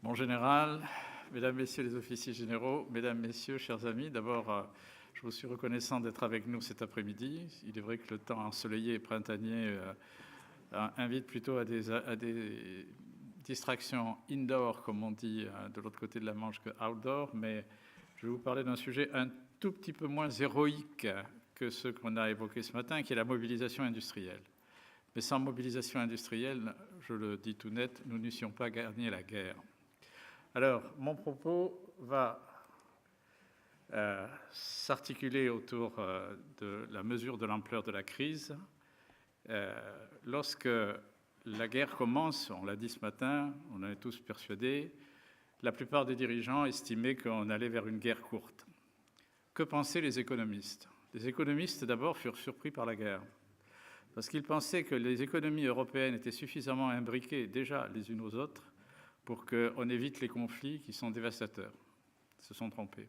Mon général, mesdames, messieurs les officiers généraux, mesdames, messieurs, chers amis, d'abord, je vous suis reconnaissant d'être avec nous cet après-midi. Il est vrai que le temps ensoleillé et printanier invite plutôt à des distractions indoor, comme on dit de l'autre côté de la Manche, que outdoor, mais je vais vous parler d'un sujet un tout petit peu moins héroïque que ceux qu'on a évoqués ce matin, qui est la mobilisation industrielle. Mais sans mobilisation industrielle, je le dis tout net, nous n'eussions pas gagné la guerre. Alors, mon propos va s'articuler autour de la mesure de l'ampleur de la crise. Lorsque la guerre commence, on l'a dit ce matin, on en est tous persuadés, la plupart des dirigeants estimaient qu'on allait vers une guerre courte. Que pensaient les économistes? Les économistes, d'abord, furent surpris par la guerre, parce qu'ils pensaient que les économies européennes étaient suffisamment imbriquées déjà les unes aux autres pour qu'on évite les conflits qui sont dévastateurs. Ils se sont trompés.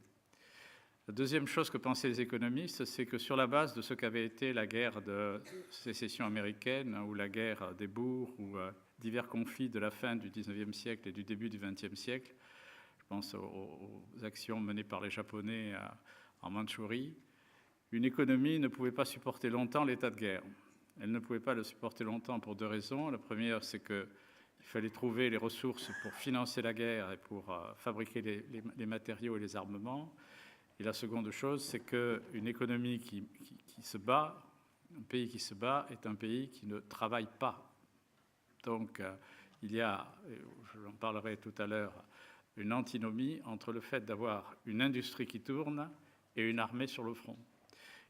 La deuxième chose que pensaient les économistes, c'est que sur la base de ce qu'avait été la guerre de sécession américaine ou la guerre des bourgs ou divers conflits de la fin du XIXe siècle et du début du XXe siècle, je pense aux actions menées par les Japonais en Mandchourie, une économie ne pouvait pas supporter longtemps l'état de guerre. Elle ne pouvait pas le supporter longtemps pour deux raisons. La première, c'est qu'il fallait trouver les ressources pour financer la guerre et pour fabriquer les matériaux et les armements. Et la seconde chose, c'est qu'une économie qui se bat, un pays qui se bat, est un pays qui ne travaille pas. Donc, il y a, j'en parlerai tout à l'heure, une antinomie entre le fait d'avoir une industrie qui tourne et une armée sur le front.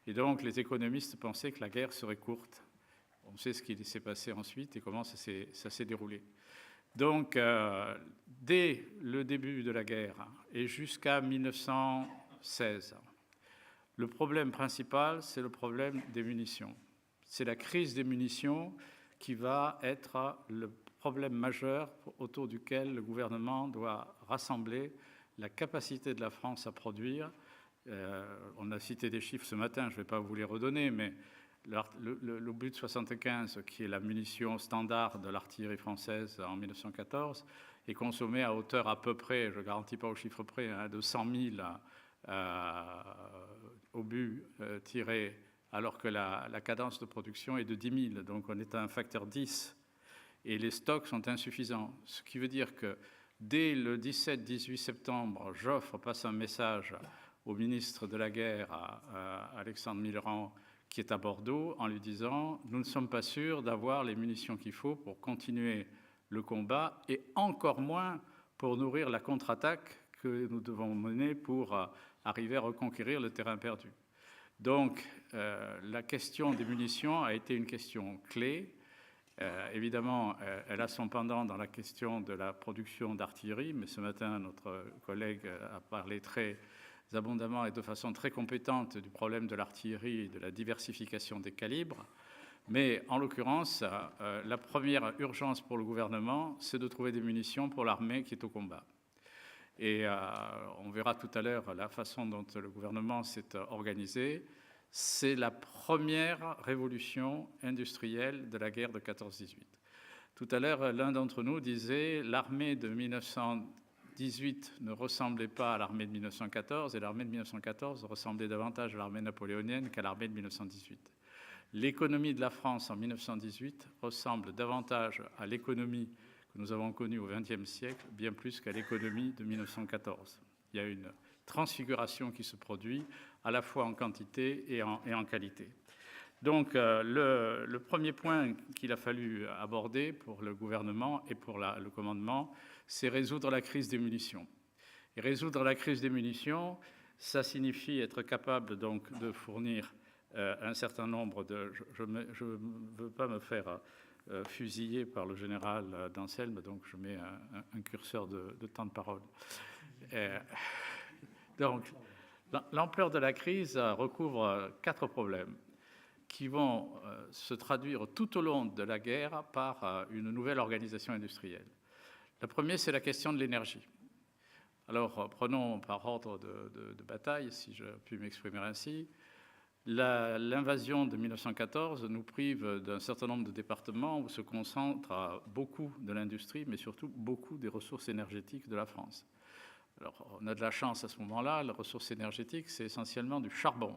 Et donc, les économistes pensaient que la guerre serait courte. On sait ce qui s'est passé ensuite et comment ça s'est déroulé. Donc, dès le début de la guerre et jusqu'à 1916, le problème principal, c'est le problème des munitions. C'est la crise des munitions qui va être le problème majeur autour duquel le gouvernement doit rassembler la capacité de la France à produire. On a cité des chiffres ce matin, je ne vais pas vous les redonner, mais l'obus 75, qui est la munition standard de l'artillerie française en 1914, est consommé à hauteur à peu près, je ne garantis pas au chiffre près, de 100 000 obus tirés, alors que la cadence de production est de 10 000. Donc on est à un facteur 10. Et les stocks sont insuffisants. Ce qui veut dire que dès le 17-18 septembre, Joffre passe un message au ministre de la Guerre, Alexandre Millerand, qui est à Bordeaux, en lui disant « Nous ne sommes pas sûrs d'avoir les munitions qu'il faut pour continuer le combat et encore moins pour nourrir la contre-attaque que nous devons mener pour arriver à reconquérir le terrain perdu. » Donc, la question des munitions a été une question clé. Évidemment, elle a son pendant dans la question de la production d'artillerie, mais ce matin, notre collègue a parlé très abondamment et de façon très compétente du problème de l'artillerie et de la diversification des calibres. Mais en l'occurrence, la première urgence pour le gouvernement, c'est de trouver des munitions pour l'armée qui est au combat. Et on verra tout à l'heure la façon dont le gouvernement s'est organisé. C'est la première révolution industrielle de la guerre de 14-18. Tout à l'heure, l'un d'entre nous disait l'armée de 1918 ne ressemblait pas à l'armée de 1914 et l'armée de 1914 ressemblait davantage à l'armée napoléonienne qu'à l'armée de 1918. L'économie de la France en 1918 ressemble davantage à l'économie que nous avons connue au XXe siècle, bien plus qu'à l'économie de 1914. Il y a une transfiguration qui se produit à la fois en quantité et en qualité. Donc le premier point qu'il a fallu aborder pour le gouvernement et pour le commandement, c'est résoudre la crise des munitions. Et résoudre la crise des munitions, ça signifie être capable donc de fournir un certain nombre de... Je ne veux pas me faire fusiller par le général d'Anselme, donc je mets un curseur de temps de parole. Donc, l'ampleur de la crise recouvre 4 problèmes qui vont se traduire tout au long de la guerre par une nouvelle organisation industrielle. Le premier, c'est la question de l'énergie. Alors, prenons par ordre de bataille, si je puis m'exprimer ainsi. L'invasion de 1914 nous prive d'un certain nombre de départements où se concentre beaucoup de l'industrie, mais surtout beaucoup des ressources énergétiques de la France. Alors, on a de la chance à ce moment-là, les ressources énergétiques, c'est essentiellement du charbon.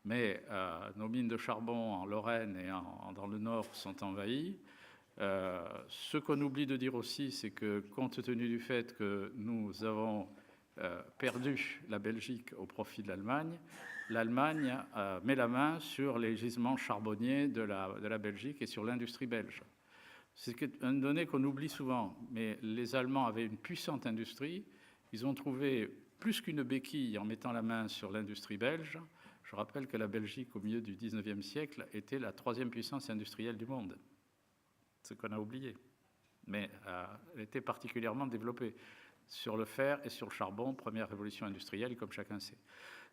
Mais nos mines de charbon en Lorraine et dans le Nord sont envahies. Ce qu'on oublie de dire aussi, c'est que compte tenu du fait que nous avons perdu la Belgique au profit de l'Allemagne, l'Allemagne met la main sur les gisements charbonniers de la Belgique et sur l'industrie belge. C'est une donnée qu'on oublie souvent, mais les Allemands avaient une puissante industrie. Ils ont trouvé plus qu'une béquille en mettant la main sur l'industrie belge. Je rappelle que la Belgique, au milieu du 19e siècle, était la 3e puissance industrielle du monde. Ce qu'on a oublié. Mais elle était particulièrement développée sur le fer et sur le charbon, première révolution industrielle, comme chacun sait.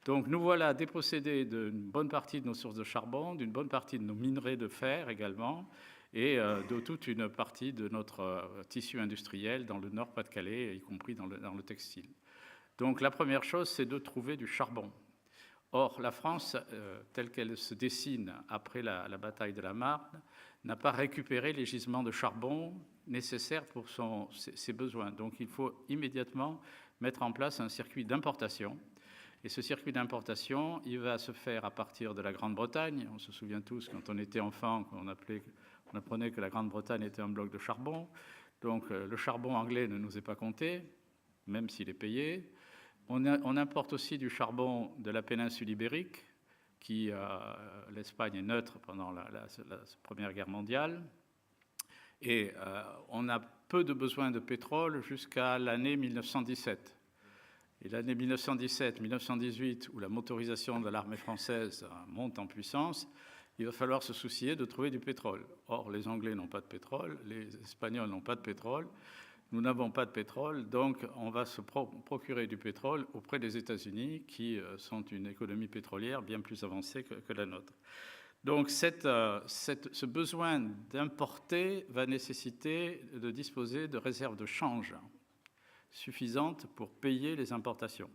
Donc nous voilà dépossédés d'une bonne partie de nos sources de charbon, d'une bonne partie de nos minerais de fer également, et de toute une partie de notre tissu industriel dans le Nord-Pas-de-Calais, y compris dans le textile. Donc la première chose, c'est de trouver du charbon. Or, la France, telle qu'elle se dessine après la bataille de la Marne, n'a pas récupéré les gisements de charbon nécessaires pour ses besoins. Donc il faut immédiatement mettre en place un circuit d'importation. Et ce circuit d'importation, il va se faire à partir de la Grande-Bretagne. On se souvient tous, quand on était enfant, on apprenait que la Grande-Bretagne était un bloc de charbon. Donc le charbon anglais ne nous est pas compté, même s'il est payé. On importe aussi du charbon de la péninsule ibérique, qui l'Espagne est neutre pendant la Première Guerre mondiale. Et on a peu de besoin de pétrole jusqu'à l'année 1917. Et l'année 1917-1918, où la motorisation de l'armée française monte en puissance, il va falloir se soucier de trouver du pétrole. Or, les Anglais n'ont pas de pétrole, les Espagnols n'ont pas de pétrole, nous n'avons pas de pétrole, donc on va se procurer du pétrole auprès des États-Unis, qui sont une économie pétrolière bien plus avancée que la nôtre. Donc ce besoin d'importer va nécessiter de disposer de réserves de change suffisantes pour payer les importations.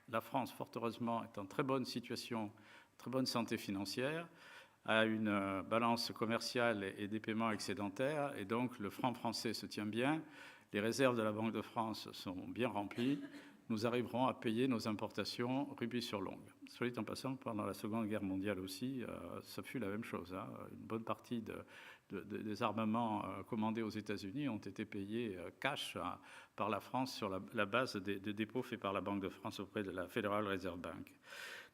La France, fort heureusement, est en très bonne situation, très bonne santé financière, a une balance commerciale et des paiements excédentaires, et donc le franc français se tient bien, les réserves de la Banque de France sont bien remplies, nous arriverons à payer nos importations rubis sur l'ongle. Soit dit en passant, pendant la Seconde Guerre mondiale aussi, ça fut la même chose. Une bonne partie des armements commandés aux États-Unis ont été payés cash par la France sur la base des dépôts faits par la Banque de France auprès de la Federal Reserve Bank.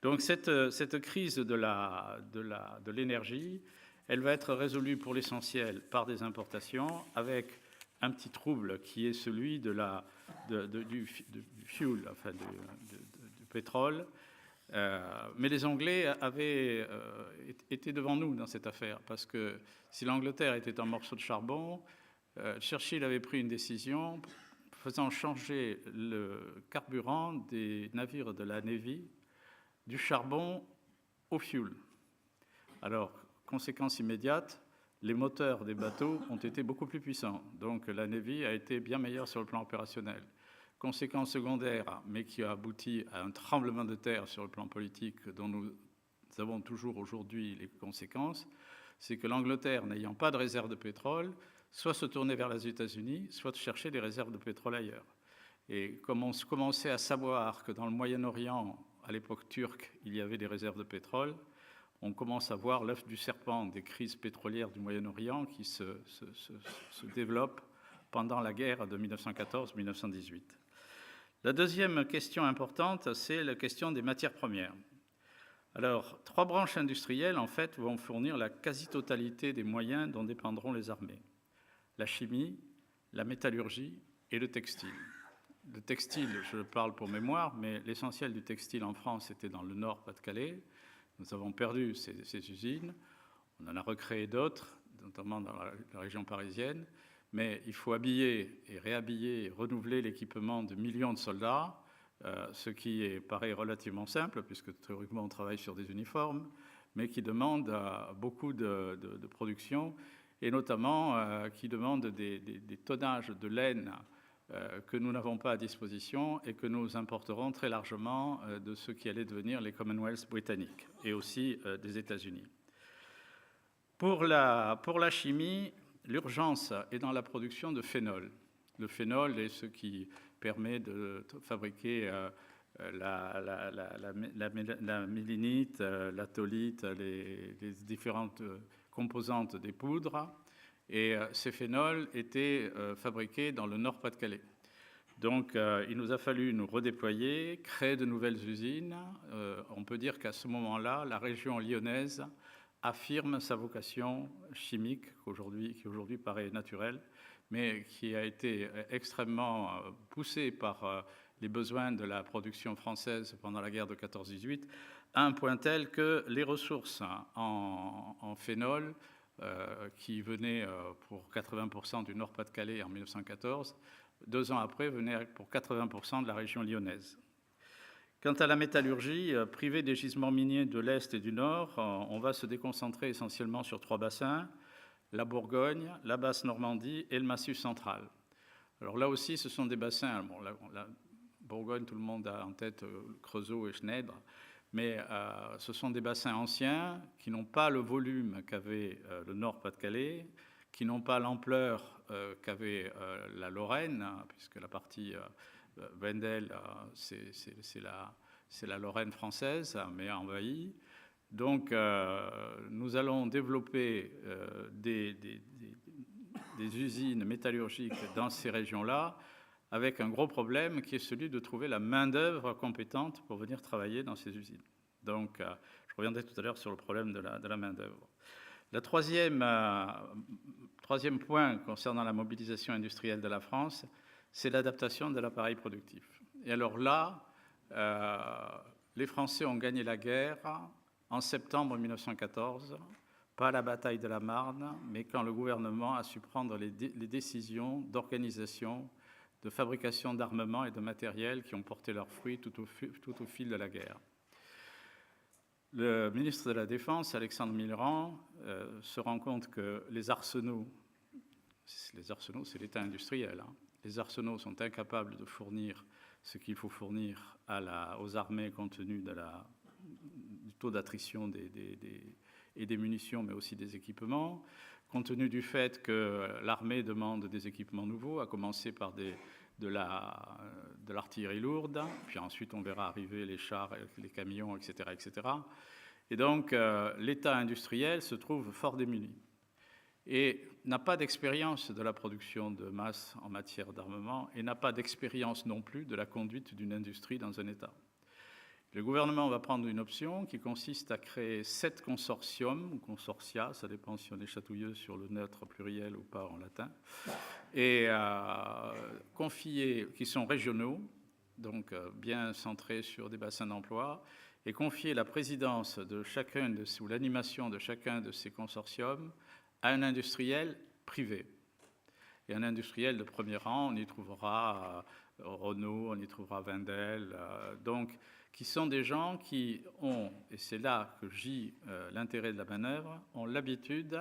Donc cette crise de l'énergie, elle va être résolue pour l'essentiel par des importations, avec un petit trouble qui est celui du fuel, enfin du pétrole. Mais les Anglais avaient été devant nous dans cette affaire, parce que si l'Angleterre était un morceau de charbon, Churchill avait pris une décision faisant changer le carburant des navires de la Navy du charbon au fuel. Alors, conséquence immédiate, les moteurs des bateaux ont été beaucoup plus puissants. Donc la Navy a été bien meilleure sur le plan opérationnel. Conséquence secondaire, mais qui a abouti à un tremblement de terre sur le plan politique dont nous avons toujours aujourd'hui les conséquences, c'est que l'Angleterre, n'ayant pas de réserve de pétrole, soit se tournait vers les États-Unis, soit chercher des réserves de pétrole ailleurs. Et comme on commençait à savoir que dans le Moyen-Orient, à l'époque turque, il y avait des réserves de pétrole, on commence à voir l'œuf du serpent des crises pétrolières du Moyen-Orient qui se développent pendant la guerre de 1914-1918. La deuxième question importante, c'est la question des matières premières. Alors, 3 branches industrielles, en fait, vont fournir la quasi-totalité des moyens dont dépendront les armées. La chimie, la métallurgie et le textile. Le textile, je parle pour mémoire, mais l'essentiel du textile en France était dans le Nord-Pas-de-Calais. Nous avons perdu ces usines, on en a recréé d'autres, notamment dans la région parisienne, mais il faut habiller et réhabiller et renouveler l'équipement de millions de soldats, ce qui paraît relativement simple, puisque théoriquement on travaille sur des uniformes, mais qui demande beaucoup de production, et notamment qui demande des tonnages de laine que nous n'avons pas à disposition et que nous importerons très largement de ce qui allait devenir les Commonwealth britanniques et aussi des États-Unis. Pour la chimie, l'urgence est dans la production de phénol. Le phénol est ce qui permet de fabriquer la mélinite, la tholite, les différentes composantes des poudres. Et ces phénols étaient fabriqués dans le Nord-Pas-de-Calais. Donc, il nous a fallu nous redéployer, créer de nouvelles usines. On peut dire qu'à ce moment-là, la région lyonnaise affirme sa vocation chimique, qui aujourd'hui paraît naturelle, mais qui a été extrêmement poussée par les besoins de la production française pendant la guerre de 14-18, à un point tel que les ressources en phénol, qui venaient pour 80% du Nord-Pas-de-Calais en 1914, 2 ans après, venaient pour 80% de la région lyonnaise. Quant à la métallurgie, privée des gisements miniers de l'Est et du Nord, on va se déconcentrer essentiellement sur 3 bassins, la Bourgogne, la Basse-Normandie et le Massif central. Alors là aussi, ce sont des bassins, bon, la Bourgogne, tout le monde a en tête Creusot et Schneider, mais ce sont des bassins anciens qui n'ont pas le volume qu'avait le Nord-Pas-de-Calais, qui n'ont pas l'ampleur qu'avait la Lorraine, puisque la partie Wendel, c'est la Lorraine française, mais envahie. Donc, nous allons développer des usines métallurgiques dans ces régions-là, avec un gros problème qui est celui de trouver la main-d'œuvre compétente pour venir travailler dans ces usines. Donc, je reviendrai tout à l'heure sur le problème de la main-d'œuvre. Le troisième point concernant la mobilisation industrielle de la France, c'est l'adaptation de l'appareil productif. Et alors là, les Français ont gagné la guerre en septembre 1914, pas à la bataille de la Marne, mais quand le gouvernement a su prendre les décisions d'organisation, de fabrication d'armements et de matériel qui ont porté leurs fruits tout au fil de la guerre. Le ministre de la Défense, Alexandre Millerand, se rend compte que les arsenaux, c'est l'État industriel, hein, les arsenaux sont incapables de fournir ce qu'il faut fournir aux armées compte tenu du taux d'attrition et des munitions, mais aussi des équipements, compte tenu du fait que l'armée demande des équipements nouveaux, à commencer par de l'artillerie lourde, puis ensuite on verra arriver les chars, les camions, etc. etc. Et donc l'État industriel se trouve fort démuni et n'a pas d'expérience de la production de masse en matière d'armement et n'a pas d'expérience non plus de la conduite d'une industrie dans un État. Le gouvernement va prendre une option qui consiste à créer 7 consortiums, ou consortia, ça dépend si on est chatouilleux sur le neutre pluriel ou pas en latin, et qui sont régionaux, donc bien centrés sur des bassins d'emploi, et confier la présidence ou l'animation de chacun de ces consortiums à un industriel privé. Et un industriel de premier rang, on y trouvera Renault, on y trouvera Wendel, donc qui sont des gens qui ont, et c'est là que gît l'intérêt de la manœuvre, ont l'habitude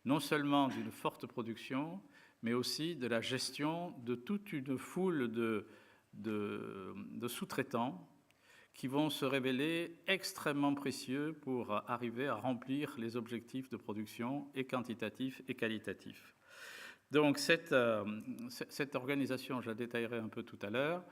non seulement d'une forte production, mais aussi de la gestion de toute une foule de sous-traitants qui vont se révéler extrêmement précieux pour arriver à remplir les objectifs de production et quantitatifs et qualitatifs. Donc cette organisation, je la détaillerai un peu tout à l'heure,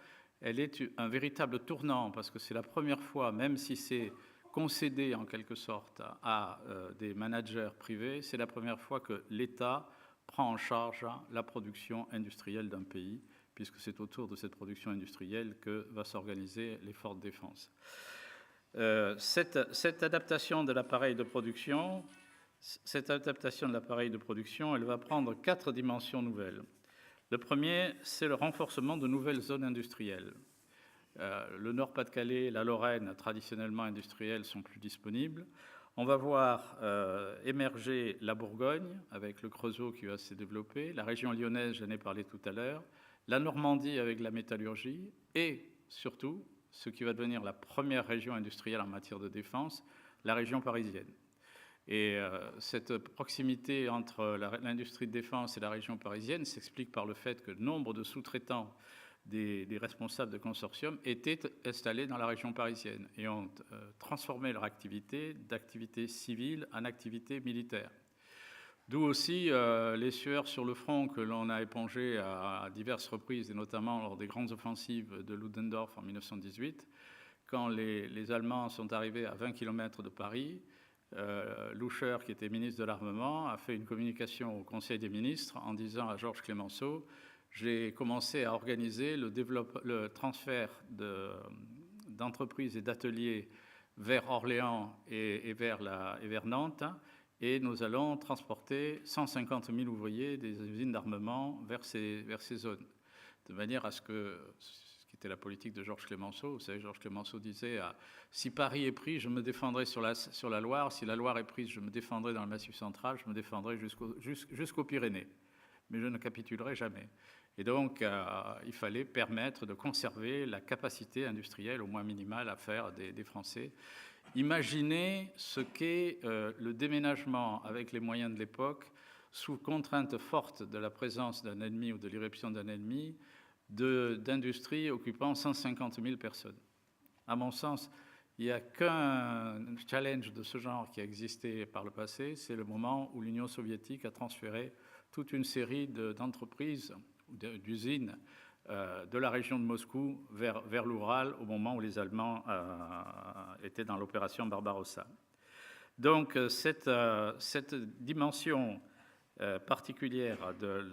elle est un véritable tournant parce que c'est la première fois, même si c'est concédé en quelque sorte à des managers privés, c'est la première fois que l'État prend en charge la production industrielle d'un pays, puisque c'est autour de cette production industrielle que va s'organiser l'effort de défense. Cette adaptation de l'appareil de production, elle va prendre 4 dimensions nouvelles. Le premier, c'est le renforcement de nouvelles zones industrielles. Le Nord-Pas-de-Calais, la Lorraine, traditionnellement industrielles, sont plus disponibles. On va voir émerger la Bourgogne, avec le Creusot qui va se développer, la région lyonnaise, j'en ai parlé tout à l'heure, la Normandie avec la métallurgie, et surtout, ce qui va devenir la première région industrielle en matière de défense, la région parisienne. Et cette proximité entre l'industrie de défense et la région parisienne s'explique par le fait que le nombre de sous-traitants des responsables de consortium étaient installés dans la région parisienne et ont transformé leur activité d'activité civile en activité militaire. D'où aussi les sueurs sur le front que l'on a épongées à diverses reprises, et notamment lors des grandes offensives de Ludendorff en 1918, quand les Allemands sont arrivés à 20 km de Paris. Loucher, qui était ministre de l'Armement, a fait une communication au Conseil des ministres en disant à Georges Clemenceau: j'ai commencé à organiser le transfert d'entreprises et d'ateliers vers Orléans et vers Nantes, et nous allons transporter 150 000 ouvriers des usines d'armement vers ces zones, de manière à ce que, ce qui était la politique de Georges Clemenceau, vous savez, Georges Clemenceau disait si Paris est pris, je me défendrai sur la Loire, si la Loire est prise, je me défendrai dans le Massif central, je me défendrai jusqu'aux Pyrénées, mais je ne capitulerai jamais. Et donc, il fallait permettre de conserver la capacité industrielle, au moins minimale, à faire des Français. Imaginez ce qu'est le déménagement avec les moyens de l'époque, sous contrainte forte de la présence d'un ennemi ou de l'irruption d'un ennemi, d'industries occupant 150 000 personnes. À mon sens, il n'y a qu'un challenge de ce genre qui a existé par le passé, c'est le moment où l'Union soviétique a transféré toute une série d'entreprises, d'usines de la région de Moscou vers l'Oural au moment où les Allemands étaient dans l'opération Barbarossa. Donc cette dimension particulière de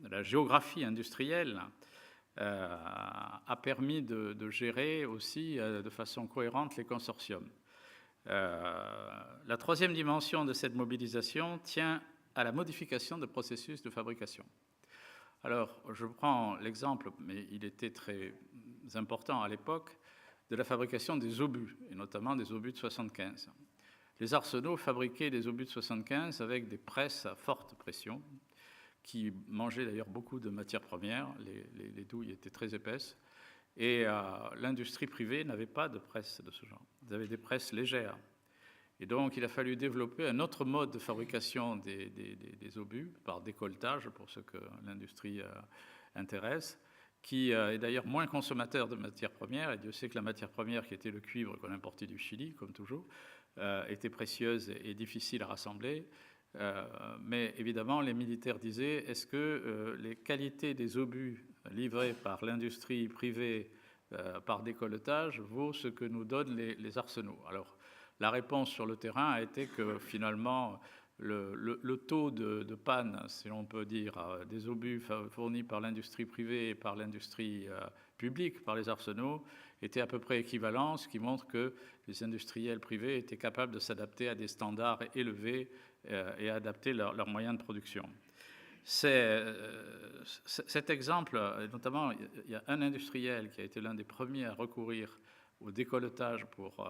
la géographie industrielle a permis de gérer aussi de façon cohérente les consortiums. La troisième dimension de cette mobilisation tient à la modification de processus de fabrication. Alors, je prends l'exemple, mais il était très important à l'époque, de la fabrication des obus, et notamment des obus de 75. Les arsenaux fabriquaient des obus de 75 avec des presses à forte pression, qui mangeaient d'ailleurs beaucoup de matières premières, les douilles étaient très épaisses, et l'industrie privée n'avait pas de presses de ce genre. Ils avaient des presses légères. Et donc, il a fallu développer un autre mode de fabrication des obus, par décolletage, pour ce que l'industrie intéresse, qui est d'ailleurs moins consommateur de matières premières, et Dieu sait que la matière première, qui était le cuivre qu'on importait du Chili, comme toujours, était précieuse et difficile à rassembler. Mais évidemment, les militaires disaient, est-ce que les qualités des obus livrés par l'industrie privée par décolletage vaut ce que nous donnent les arsenaux? Alors, la réponse sur le terrain a été que finalement, le taux de panne, si l'on peut dire, des obus fournis par l'industrie privée et par l'industrie publique, par les arsenaux, était à peu près équivalent, ce qui montre que les industriels privés étaient capables de s'adapter à des standards élevés et à adapter leurs moyens de production. Cet exemple, notamment, il y a un industriel qui a été l'un des premiers à recourir au décolletage pour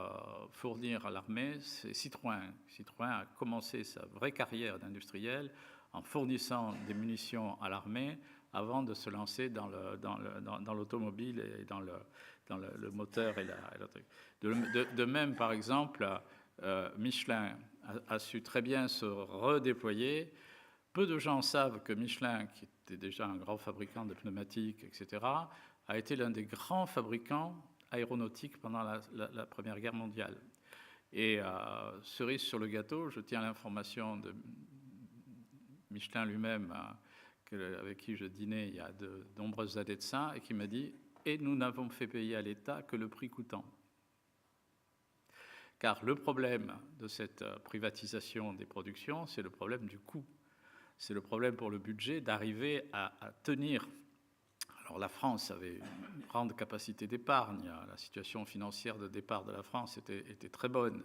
fournir à l'armée, c'est Citroën. Citroën a commencé sa vraie carrière d'industriel en fournissant des munitions à l'armée avant de se lancer dans l'automobile et dans le moteur et le truc. De même, par exemple, Michelin a su très bien se redéployer. Peu de gens savent que Michelin, qui était déjà un grand fabricant de pneumatiques, etc., a été l'un des grands fabricants aéronautique pendant la Première Guerre mondiale. Et cerise sur le gâteau, je tiens l'information de Michelin lui-même, avec qui je dînais il y a de nombreuses années de ça, et qui m'a dit « Et nous n'avons fait payer à l'État que le prix coûtant ». Car le problème de cette privatisation des productions, c'est le problème du coût. C'est le problème pour le budget d'arriver à tenir. Alors la France avait une grande capacité d'épargne, la situation financière de départ de la France était très bonne.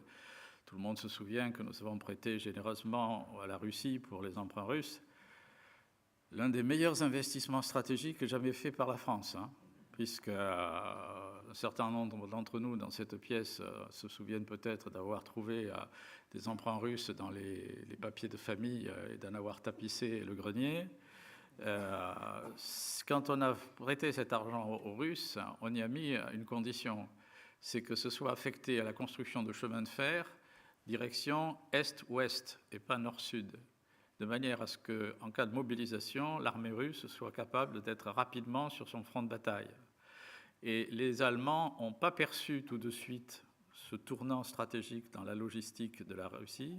Tout le monde se souvient que nous avons prêté généreusement à la Russie pour les emprunts russes. L'un des meilleurs investissements stratégiques jamais faits par la France, puisque un certain nombre d'entre nous dans cette pièce se souviennent peut-être d'avoir trouvé des emprunts russes dans les papiers de famille et d'en avoir tapissé le grenier. Quand on a prêté cet argent aux Russes, on y a mis une condition, c'est que ce soit affecté à la construction de chemins de fer direction est-ouest et pas nord-sud, de manière à ce qu'en cas de mobilisation, l'armée russe soit capable d'être rapidement sur son front de bataille. Et les Allemands n'ont pas perçu tout de suite ce tournant stratégique dans la logistique de la Russie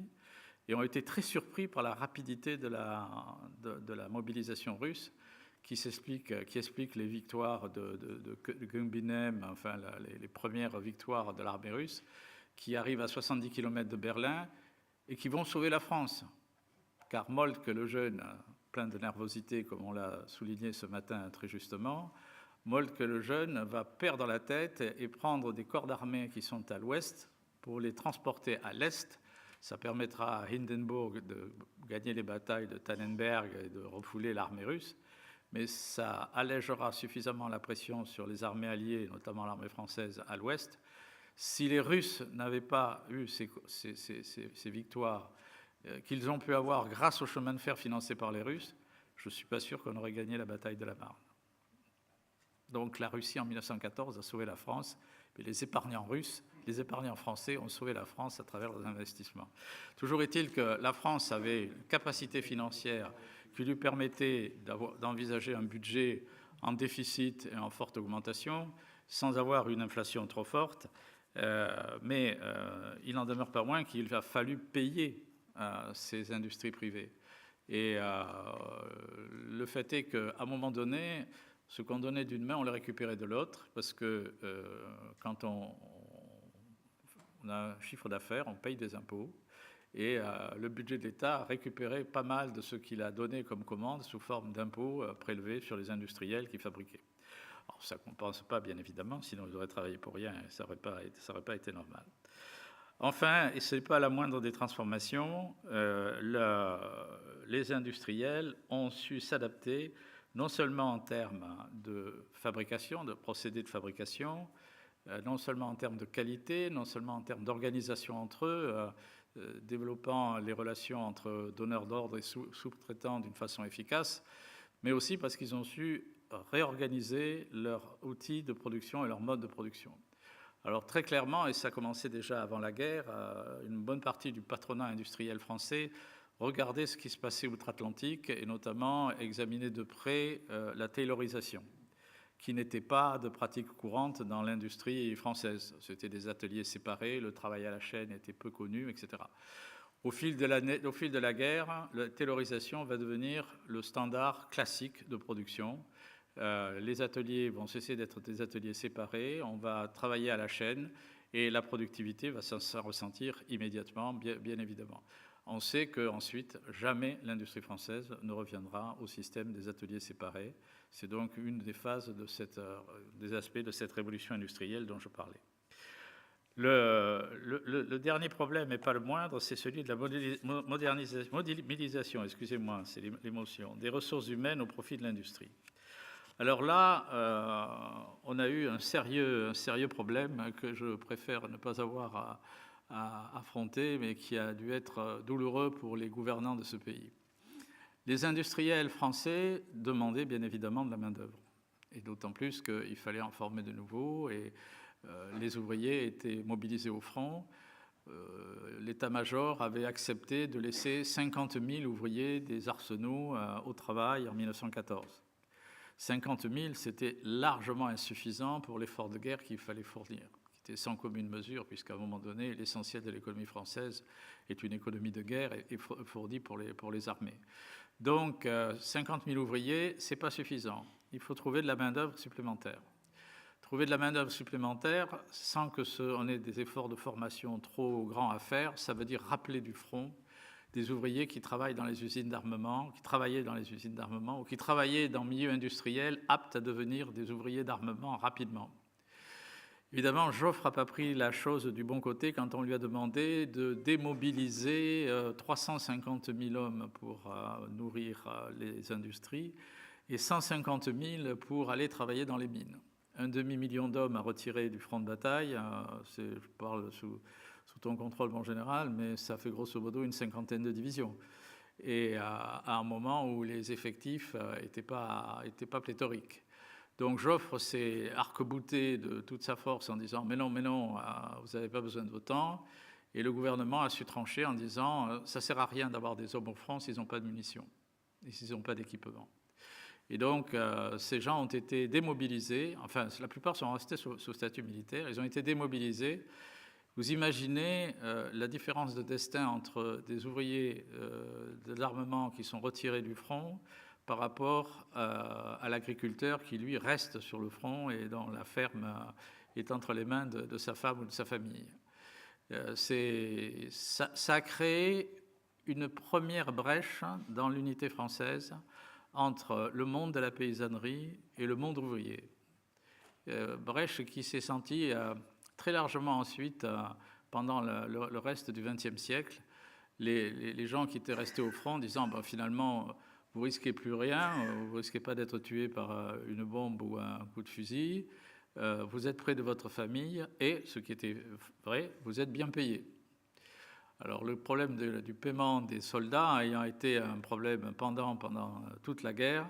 et ont été très surpris par la rapidité de la mobilisation russe qui explique les victoires de Gumbinnen, enfin les premières victoires de l'armée russe, qui arrivent à 70 km de Berlin et qui vont sauver la France. Car Moltke le jeune, plein de nervosité, comme on l'a souligné ce matin très justement, Moltke le jeune va perdre la tête et prendre des corps d'armée qui sont à l'ouest pour les transporter à l'est. Ça permettra à Hindenburg de gagner les batailles de Tannenberg et de refouler l'armée russe, mais ça allégera suffisamment la pression sur les armées alliées, notamment l'armée française à l'ouest. Si les Russes n'avaient pas eu ces victoires qu'ils ont pu avoir grâce au chemin de fer financé par les Russes, je ne suis pas sûr qu'on aurait gagné la bataille de la Marne. Donc la Russie en 1914 a sauvé la France, et les épargnants russes, les épargnants français ont sauvé la France à travers leurs investissements. Toujours est-il que la France avait une capacité financière qui lui permettait d'envisager un budget en déficit et en forte augmentation, sans avoir une inflation trop forte, mais il n'en demeure pas moins qu'il a fallu payer ces industries privées. Et le fait est qu'à un moment donné, ce qu'on donnait d'une main, on le récupérait de l'autre, parce que quand on a un chiffre d'affaires, on paye des impôts, et le budget de l'État a récupéré pas mal de ce qu'il a donné comme commande sous forme d'impôts prélevés sur les industriels qui fabriquaient. Alors, ça ne compense pas, bien évidemment, sinon ils auraient travaillé pour rien, et ça n'aurait pas été normal. Enfin, et ce n'est pas la moindre des transformations, les industriels ont su s'adapter non seulement en termes de fabrication, de procédés de fabrication, non seulement en termes de qualité, non seulement en termes d'organisation entre eux, développant les relations entre donneurs d'ordre et sous-traitants d'une façon efficace, mais aussi parce qu'ils ont su réorganiser leurs outils de production et leur mode de production. Alors très clairement, et ça commençait déjà avant la guerre, une bonne partie du patronat industriel français regardait ce qui se passait outre-Atlantique et notamment examinait de près la taylorisation, qui n'était pas de pratique courante dans l'industrie française. C'était des ateliers séparés, le travail à la chaîne était peu connu, etc. Au fil de la guerre, la taylorisation va devenir le standard classique de production. Les ateliers vont cesser d'être des ateliers séparés, on va travailler à la chaîne et la productivité va s'en ressentir immédiatement, bien évidemment. On sait qu'ensuite, jamais l'industrie française ne reviendra au système des ateliers séparés. C'est donc une des phases des aspects de cette révolution industrielle dont je parlais. Le dernier problème, et pas le moindre, c'est celui de la modélisation, excusez-moi, c'est l'émotion, des ressources humaines au profit de l'industrie. Alors là, on a eu un sérieux problème que je préfère ne pas avoir à affronter, mais qui a dû être douloureux pour les gouvernants de ce pays. Les industriels français demandaient bien évidemment de la main-d'œuvre, et d'autant plus qu'il fallait en former de nouveaux, et les ouvriers étaient mobilisés au front. L'état-major avait accepté de laisser 50 000 ouvriers des arsenaux au travail en 1914. 50 000, c'était largement insuffisant pour l'effort de guerre qu'il fallait fournir, qui était sans commune mesure, puisqu'à un moment donné, l'essentiel de l'économie française est une économie de guerre et fournie pour les armées. Donc, 50 000 ouvriers, ce n'est pas suffisant. Il faut trouver de la main-d'œuvre supplémentaire. Trouver de la main-d'œuvre supplémentaire sans qu'on ait des efforts de formation trop grands à faire, ça veut dire rappeler du front des ouvriers qui travaillent dans les usines d'armement, qui travaillaient dans les usines d'armement ou qui travaillaient dans le milieu industriel aptes à devenir des ouvriers d'armement rapidement. Évidemment, Joffre n'a pas pris la chose du bon côté quand on lui a demandé de démobiliser 350 000 hommes pour nourrir les industries et 150 000 pour aller travailler dans les mines. Un demi-million d'hommes à retirer du front de bataille, je parle sous ton contrôle, mon général, mais ça fait grosso modo une cinquantaine de divisions. Et à un moment où les effectifs n'étaient pas pléthoriques. Donc Joffre s'est arc-bouté de toute sa force en disant « mais non, vous n'avez pas besoin de votre temps ». Et le gouvernement a su trancher en disant ça ne sert à rien d'avoir des hommes au front s'ils n'ont pas de munitions et s'ils n'ont pas d'équipement. Et donc, ces gens ont été démobilisés, enfin, la plupart sont restés sous statut militaire, ils ont été démobilisés. Vous imaginez la différence de destin entre des ouvriers de l'armement qui sont retirés du front par rapport à l'agriculteur qui, lui, reste sur le front et dont la ferme est entre les mains de sa femme ou de sa famille. Ça a créé une première brèche dans l'unité française entre le monde de la paysannerie et le monde ouvrier. Brèche qui s'est sentie très largement ensuite, pendant le reste du XXe siècle, les gens qui étaient restés au front disant ben, finalement, vous risquez plus rien, vous risquez pas d'être tué par une bombe ou un coup de fusil, vous êtes près de votre famille et, ce qui était vrai, vous êtes bien payé. Alors le problème du paiement des soldats ayant été un problème pendant toute la guerre,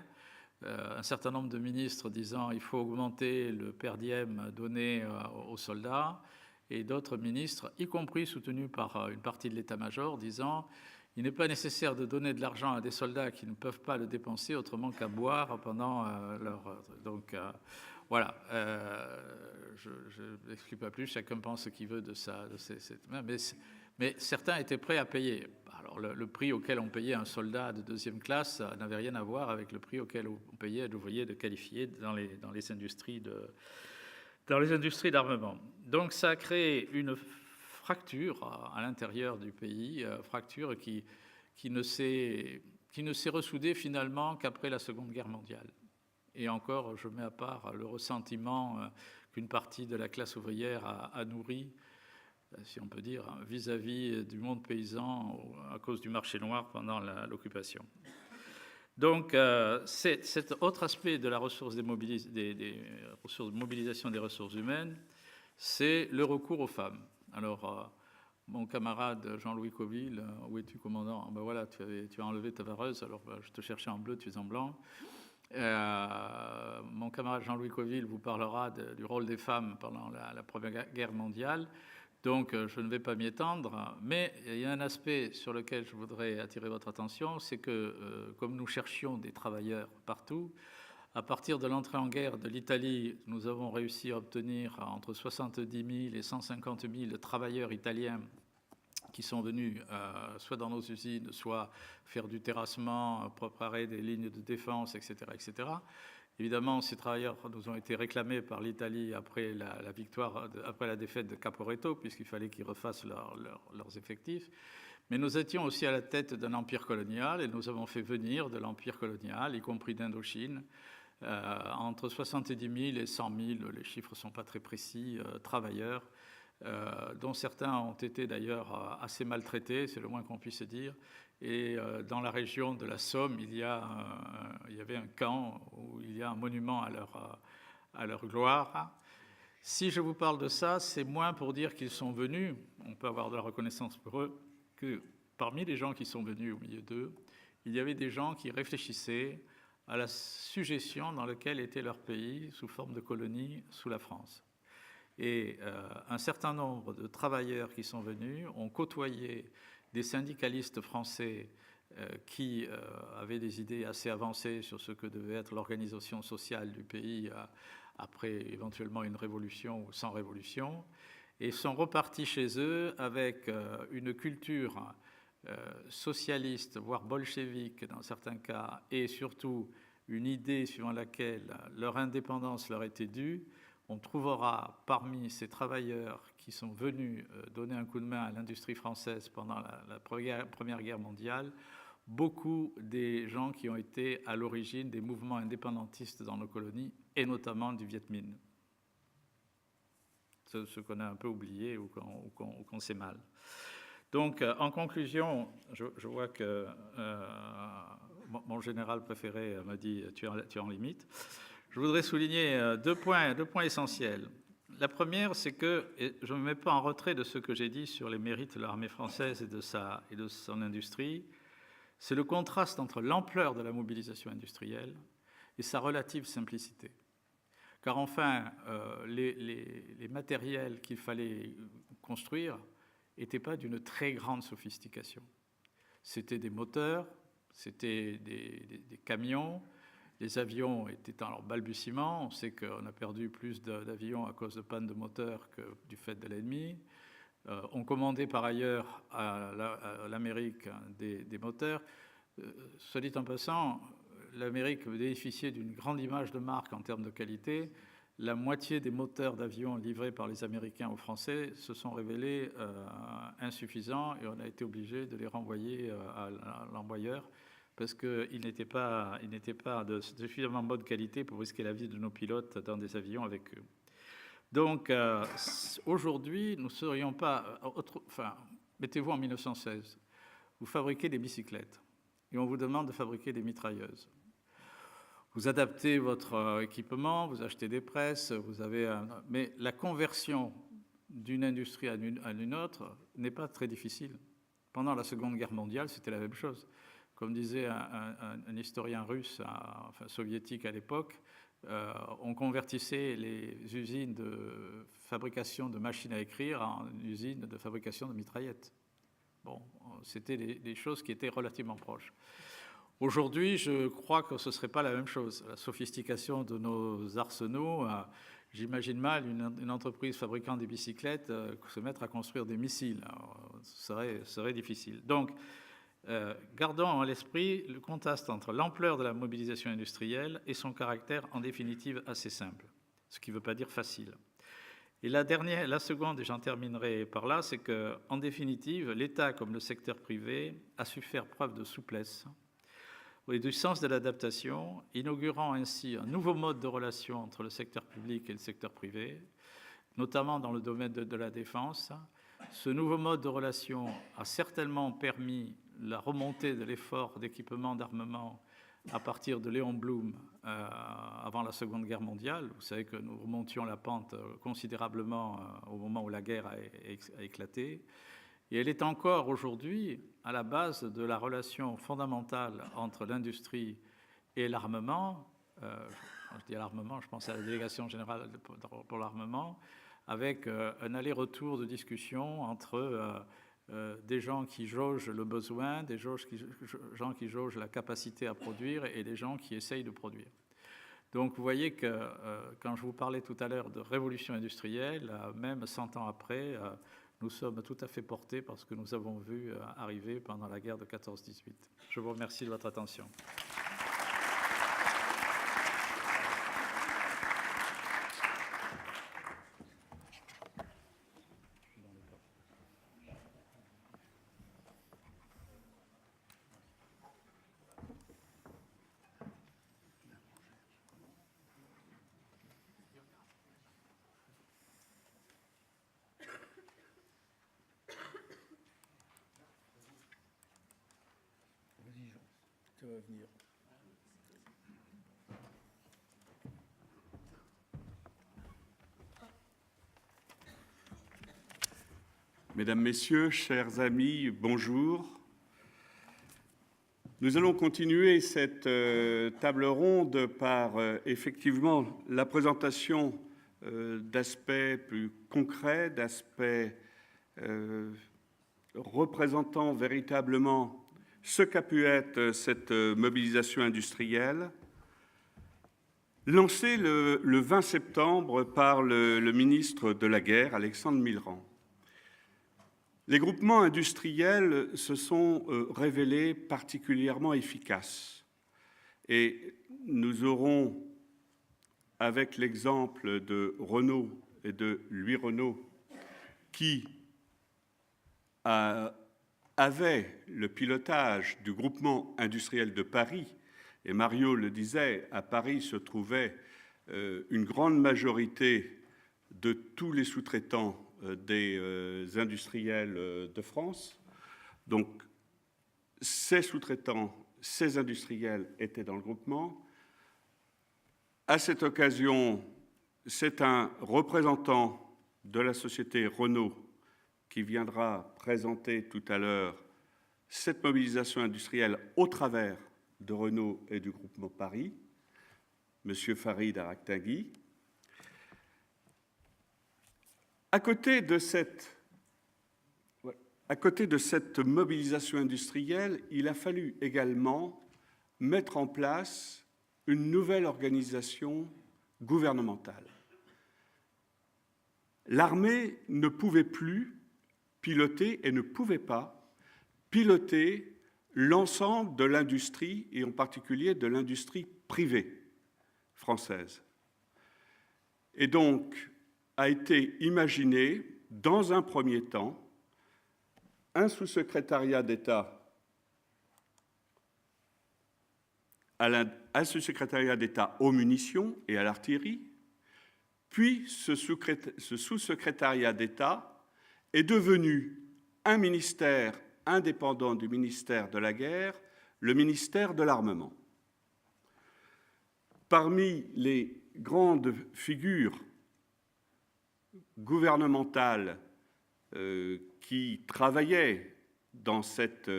un certain nombre de ministres disant il faut augmenter le per diem donné aux soldats, et d'autres ministres, y compris soutenus par une partie de l'état-major, disant il n'est pas nécessaire de donner de l'argent à des soldats qui ne peuvent pas le dépenser autrement qu'à boire pendant leur... Donc voilà, je n'explique pas plus, chacun pense ce qu'il veut de ça. Mais certains étaient prêts à payer. Alors le prix auquel on payait un soldat de deuxième classe n'avait rien à voir avec le prix auquel on payait un ouvrier de qualifié dans les industries d'armement. Donc ça a créé une fracture à l'intérieur du pays, fracture qui ne s'est ressoudée finalement qu'après la Seconde Guerre mondiale. Et encore, je mets à part le ressentiment qu'une partie de la classe ouvrière a nourri, si on peut dire, vis-à-vis du monde paysan à cause du marché noir pendant l'occupation. Donc, cet autre aspect de la ressource des mobilisation des ressources humaines, c'est le recours aux femmes. Alors, mon camarade Jean-Louis Coville, où es-tu, commandant? Ben voilà, tu as enlevé ta vareuse, alors je te cherchais en bleu, tu es en blanc. Mon camarade Jean-Louis Coville vous parlera du rôle des femmes pendant la Première Guerre mondiale. Donc, je ne vais pas m'y étendre, mais il y a un aspect sur lequel je voudrais attirer votre attention, c'est que, comme nous cherchions des travailleurs partout, à partir de l'entrée en guerre de l'Italie, nous avons réussi à obtenir entre 70 000 et 150 000 travailleurs italiens qui sont venus soit dans nos usines, soit faire du terrassement, préparer des lignes de défense, etc., etc. Évidemment, ces travailleurs nous ont été réclamés par l'Italie après la victoire, après la défaite de Caporetto, puisqu'il fallait qu'ils refassent leurs effectifs. Mais nous étions aussi à la tête d'un empire colonial et nous avons fait venir de l'empire colonial, y compris d'Indochine, entre 70 000 et 100 000, les chiffres ne sont pas très précis, travailleurs, dont certains ont été d'ailleurs assez maltraités, c'est le moins qu'on puisse dire. Et dans la région de la Somme, il y avait un camp où il y a un monument à leur gloire. Si je vous parle de ça, c'est moins pour dire qu'ils sont venus, on peut avoir de la reconnaissance pour eux, que parmi les gens qui sont venus au milieu d'eux, il y avait des gens qui réfléchissaient à la sujétion dans laquelle était leur pays sous forme de colonie sous la France. Et un certain nombre de travailleurs qui sont venus ont côtoyé des syndicalistes français qui avaient des idées assez avancées sur ce que devait être l'organisation sociale du pays après éventuellement une révolution ou sans révolution, et sont repartis chez eux avec une culture socialiste, voire bolchevique dans certains cas, et surtout une idée suivant laquelle leur indépendance leur était due. On trouvera parmi ces travailleurs qui sont venus donner un coup de main à l'industrie française pendant la Première Guerre mondiale, beaucoup des gens qui ont été à l'origine des mouvements indépendantistes dans nos colonies, et notamment du Viet Minh. Ce qu'on a un peu oublié ou qu'on sait mal. Donc, en conclusion, je vois que mon général préféré m'a dit « tu es en limite ». Je voudrais souligner deux points essentiels. La première, c'est que, et je ne me mets pas en retrait de ce que j'ai dit sur les mérites de l'armée française et de son industrie, c'est le contraste entre l'ampleur de la mobilisation industrielle et sa relative simplicité. Car enfin, les matériels qu'il fallait construire n'étaient pas d'une très grande sophistication. C'était des moteurs, c'était des camions, les avions étaient en leur balbutiement. On sait qu'on a perdu plus d'avions à cause de panne de moteur que du fait de l'ennemi. On commandait par ailleurs à l'Amérique des moteurs. Soit dit en passant, l'Amérique bénéficiait d'une grande image de marque en termes de qualité. La moitié des moteurs d'avions livrés par les Américains aux Français se sont révélés insuffisants et on a été obligé de les renvoyer à l'envoyeur parce qu'ils n'étaient pas de suffisamment bonne qualité pour risquer la vie de nos pilotes dans des avions avec eux. Donc aujourd'hui, nous ne serions pas... Enfin, mettez-vous en 1916, vous fabriquez des bicyclettes et on vous demande de fabriquer des mitrailleuses. Vous adaptez votre équipement, vous achetez des presses, mais la conversion d'une industrie à une autre n'est pas très difficile. Pendant la Seconde Guerre mondiale, c'était la même chose. Comme disait un historien russe, enfin soviétique à l'époque, on convertissait les usines de fabrication de machines à écrire en usines de fabrication de mitraillettes. Bon, c'était des choses qui étaient relativement proches. Aujourd'hui, je crois que ce ne serait pas la même chose. La sophistication de nos arsenaux, j'imagine mal une entreprise fabriquant des bicyclettes se mettre à construire des missiles. Ce serait difficile. Donc, gardons à l'esprit le contraste entre l'ampleur de la mobilisation industrielle et son caractère, en définitive, assez simple, ce qui ne veut pas dire facile. Et la seconde, et j'en terminerai par là, c'est qu'en définitive, l'État, comme le secteur privé, a su faire preuve de souplesse et du sens de l'adaptation, inaugurant ainsi un nouveau mode de relation entre le secteur public et le secteur privé, notamment dans le domaine de la défense. Ce nouveau mode de relation a certainement permis la remontée de l'effort d'équipement d'armement à partir de Léon Blum avant la Seconde Guerre mondiale. Vous savez que nous remontions la pente considérablement au moment où la guerre a éclaté. Et elle est encore aujourd'hui à la base de la relation fondamentale entre l'industrie et l'armement. Quand je dis l'armement, je pense à la délégation générale pour l'armement, avec un aller-retour de discussion entre des gens qui jaugent le besoin, des gens qui jaugent la capacité à produire et des gens qui essayent de produire. Donc vous voyez que quand je vous parlais tout à l'heure de révolution industrielle, même 100 ans après, nous sommes tout à fait portés par ce que nous avons vu arriver pendant la guerre de 14-18. Je vous remercie de votre attention. Ça va venir. Mesdames, Messieurs, chers amis, bonjour. Nous allons continuer cette table ronde par effectivement la présentation d'aspects plus concrets, d'aspects représentant véritablement ce qu'a pu être cette mobilisation industrielle, lancée le 20 septembre par le ministre de la Guerre, Alexandre Millerand. Les groupements industriels se sont révélés particulièrement efficaces. Et nous aurons, avec l'exemple de Renault et de Louis Renault, qui avait le pilotage du groupement industriel de Paris, et Mario le disait, à Paris se trouvait une grande majorité de tous les sous-traitants des industriels de France. Donc, ces sous-traitants, ces industriels étaient dans le groupement. À cette occasion, c'est un représentant de la société Renault qui viendra présenter tout à l'heure cette mobilisation industrielle au travers de Renault et du groupement Paris, M. Farid Arakhtaghi. À côté de cette... Ouais. à côté de cette mobilisation industrielle, il a fallu également mettre en place une nouvelle organisation gouvernementale. L'armée ne pouvait plus piloter et ne pouvait pas piloter l'ensemble de l'industrie, et en particulier de l'industrie privée française. Et donc a été imaginé, dans un premier temps, un sous-secrétariat d'État aux munitions et à l'artillerie, puis ce sous-secrétariat d'État est devenu un ministère indépendant du ministère de la Guerre, le ministère de l'Armement. Parmi les grandes figures gouvernementales qui travaillaient dans cette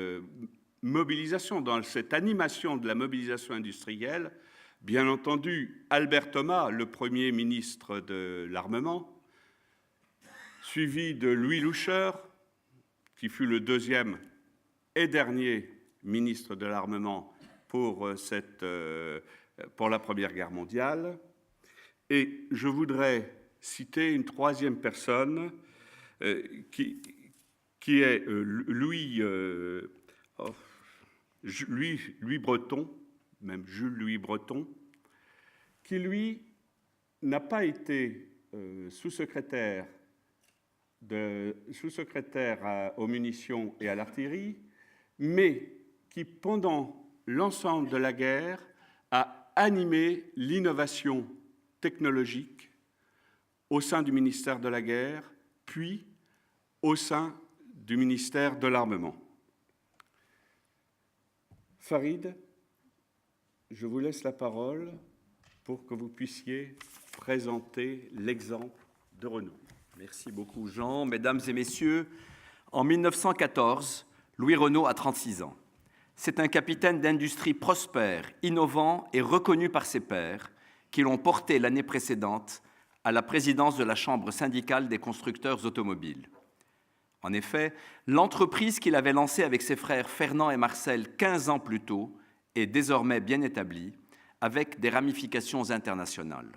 mobilisation, dans cette animation de la mobilisation industrielle, bien entendu, Albert Thomas, le premier ministre de l'Armement, suivi de Louis Loucheur, qui fut le deuxième et dernier ministre de l'Armement pour la Première Guerre mondiale. Et je voudrais citer une troisième personne qui est Louis Breton, même Jules Louis Breton, qui, lui, n'a pas été sous-secrétaire aux munitions et à l'artillerie, mais qui, pendant l'ensemble de la guerre, a animé l'innovation technologique au sein du ministère de la Guerre, puis au sein du ministère de l'Armement. Farid, je vous laisse la parole pour que vous puissiez présenter l'exemple de Renault. Merci beaucoup, Jean. Mesdames et messieurs, en 1914, Louis Renault a 36 ans. C'est un capitaine d'industrie prospère, innovant et reconnu par ses pairs qui l'ont porté l'année précédente à la présidence de la Chambre syndicale des constructeurs automobiles. En effet, l'entreprise qu'il avait lancée avec ses frères Fernand et Marcel 15 ans plus tôt est désormais bien établie, avec des ramifications internationales.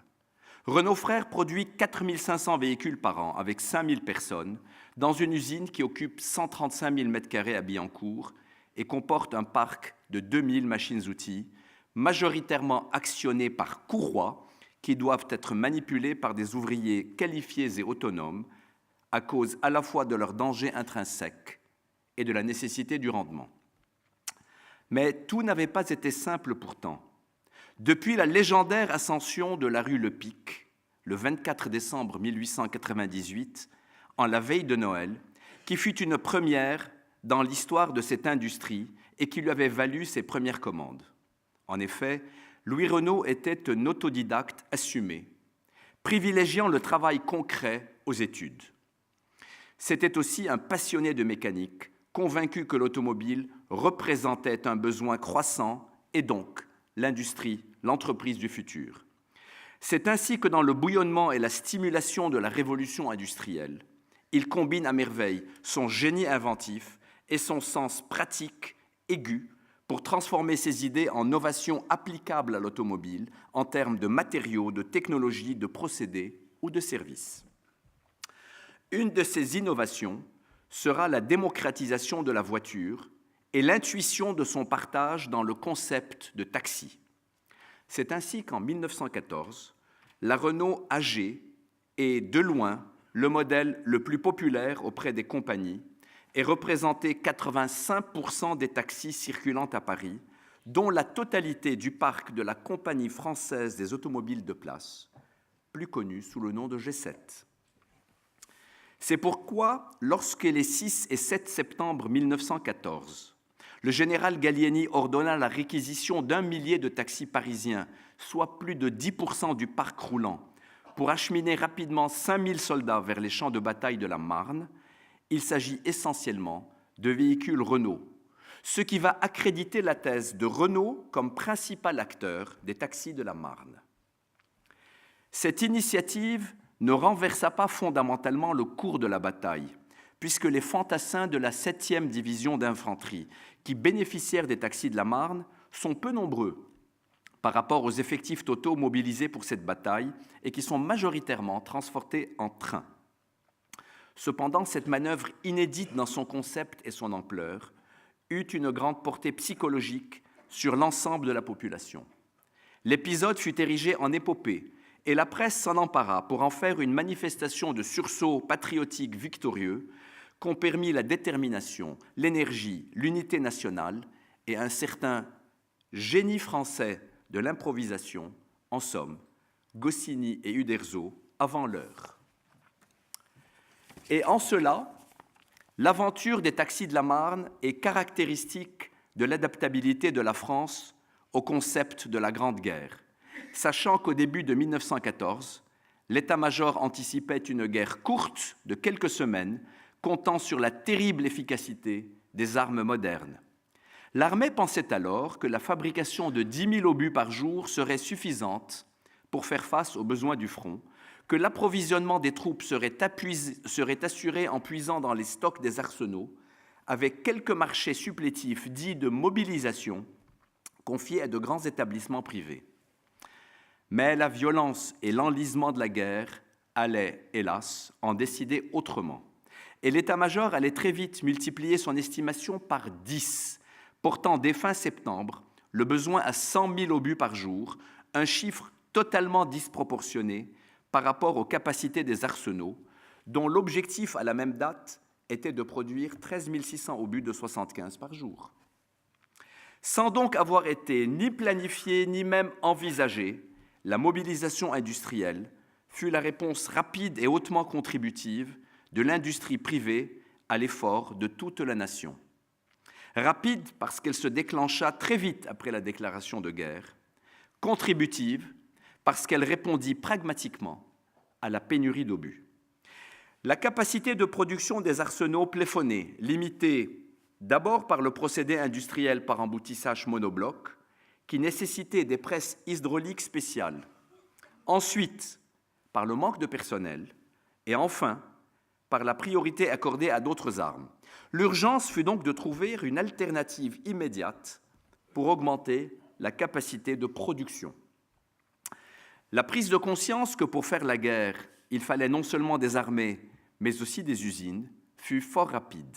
Renault Frères produit 4 500 véhicules par an, avec 5 000 personnes, dans une usine qui occupe 135 000 m² à Billancourt et comporte un parc de 2 000 machines-outils, majoritairement actionnées par courroies, qui doivent être manipulés par des ouvriers qualifiés et autonomes à cause à la fois de leur danger intrinsèque et de la nécessité du rendement. Mais tout n'avait pas été simple pourtant. Depuis la légendaire ascension de la rue Le Pic, le 24 décembre 1898, en la veille de Noël, qui fut une première dans l'histoire de cette industrie et qui lui avait valu ses premières commandes. En effet, Louis Renault était un autodidacte assumé, privilégiant le travail concret aux études. C'était aussi un passionné de mécanique, convaincu que l'automobile représentait un besoin croissant et donc l'industrie, l'entreprise du futur. C'est ainsi que dans le bouillonnement et la stimulation de la révolution industrielle, il combine à merveille son génie inventif et son sens pratique aigu pour transformer ses idées en novations applicables à l'automobile en termes de matériaux, de technologies, de procédés ou de services. Une de ces innovations sera la démocratisation de la voiture et l'intuition de son partage dans le concept de taxi. C'est ainsi qu'en 1914, la Renault AG est de loin le modèle le plus populaire auprès des compagnies et représentait 85% des taxis circulant à Paris, dont la totalité du parc de la Compagnie française des automobiles de place, plus connue sous le nom de G7. C'est pourquoi, lorsque les 6 et 7 septembre 1914, le général Gallieni ordonna la réquisition d'1 millier de taxis parisiens, soit plus de 10% du parc roulant, pour acheminer rapidement 5000 soldats vers les champs de bataille de la Marne, il s'agit essentiellement de véhicules Renault, ce qui va accréditer la thèse de Renault comme principal acteur des taxis de la Marne. Cette initiative ne renversa pas fondamentalement le cours de la bataille, puisque les fantassins de la 7e division d'infanterie, qui bénéficièrent des taxis de la Marne, sont peu nombreux par rapport aux effectifs totaux mobilisés pour cette bataille et qui sont majoritairement transportés en train. Cependant, cette manœuvre inédite dans son concept et son ampleur eut une grande portée psychologique sur l'ensemble de la population. L'épisode fut érigé en épopée et la presse s'en empara pour en faire une manifestation de sursaut patriotique victorieux qu'ont permis la détermination, l'énergie, l'unité nationale et un certain génie français de l'improvisation, en somme, Goscinny et Uderzo, avant l'heure. Et en cela, l'aventure des taxis de la Marne est caractéristique de l'adaptabilité de la France au concept de la Grande Guerre, sachant qu'au début de 1914, l'état-major anticipait une guerre courte de quelques semaines, comptant sur la terrible efficacité des armes modernes. L'armée pensait alors que la fabrication de 10 000 obus par jour serait suffisante pour faire face aux besoins du front, que l'approvisionnement des troupes serait assuré en puisant dans les stocks des arsenaux, avec quelques marchés supplétifs dits de mobilisation, confiés à de grands établissements privés. Mais la violence et l'enlisement de la guerre allaient, hélas, en décider autrement. Et l'état-major allait très vite multiplier son estimation par 10, portant dès fin septembre le besoin à 100 000 obus par jour, un chiffre totalement disproportionné par rapport aux capacités des arsenaux, dont l'objectif à la même date était de produire 13 600 obus de 75 par jour. Sans donc avoir été ni planifiée ni même envisagée, la mobilisation industrielle fut la réponse rapide et hautement contributive de l'industrie privée à l'effort de toute la nation. Rapide parce qu'elle se déclencha très vite après la déclaration de guerre, contributive parce qu'elle répondit pragmatiquement à la pénurie d'obus. La capacité de production des arsenaux plafonnées, limitée d'abord par le procédé industriel par emboutissage monobloc, qui nécessitait des presses hydrauliques spéciales, ensuite par le manque de personnel, et enfin par la priorité accordée à d'autres armes. L'urgence fut donc de trouver une alternative immédiate pour augmenter la capacité de production. La prise de conscience que pour faire la guerre, il fallait non seulement des armées, mais aussi des usines, fut fort rapide.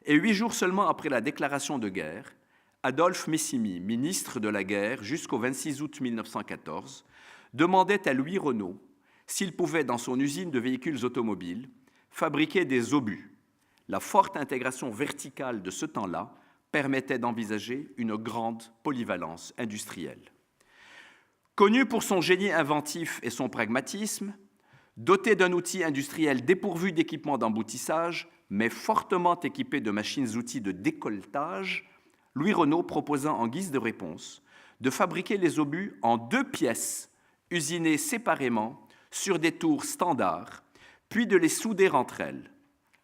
Et 8 jours seulement après la déclaration de guerre, Adolphe Messimy, ministre de la guerre jusqu'au 26 août 1914, demandait à Louis Renault s'il pouvait, dans son usine de véhicules automobiles, fabriquer des obus. La forte intégration verticale de ce temps-là permettait d'envisager une grande polyvalence industrielle. Connu pour son génie inventif et son pragmatisme, doté d'un outil industriel dépourvu d'équipements d'emboutissage, mais fortement équipé de machines-outils de décolletage, Louis Renault proposa en guise de réponse de fabriquer les obus en 2 pièces, usinées séparément sur des tours standards, puis de les souder entre elles.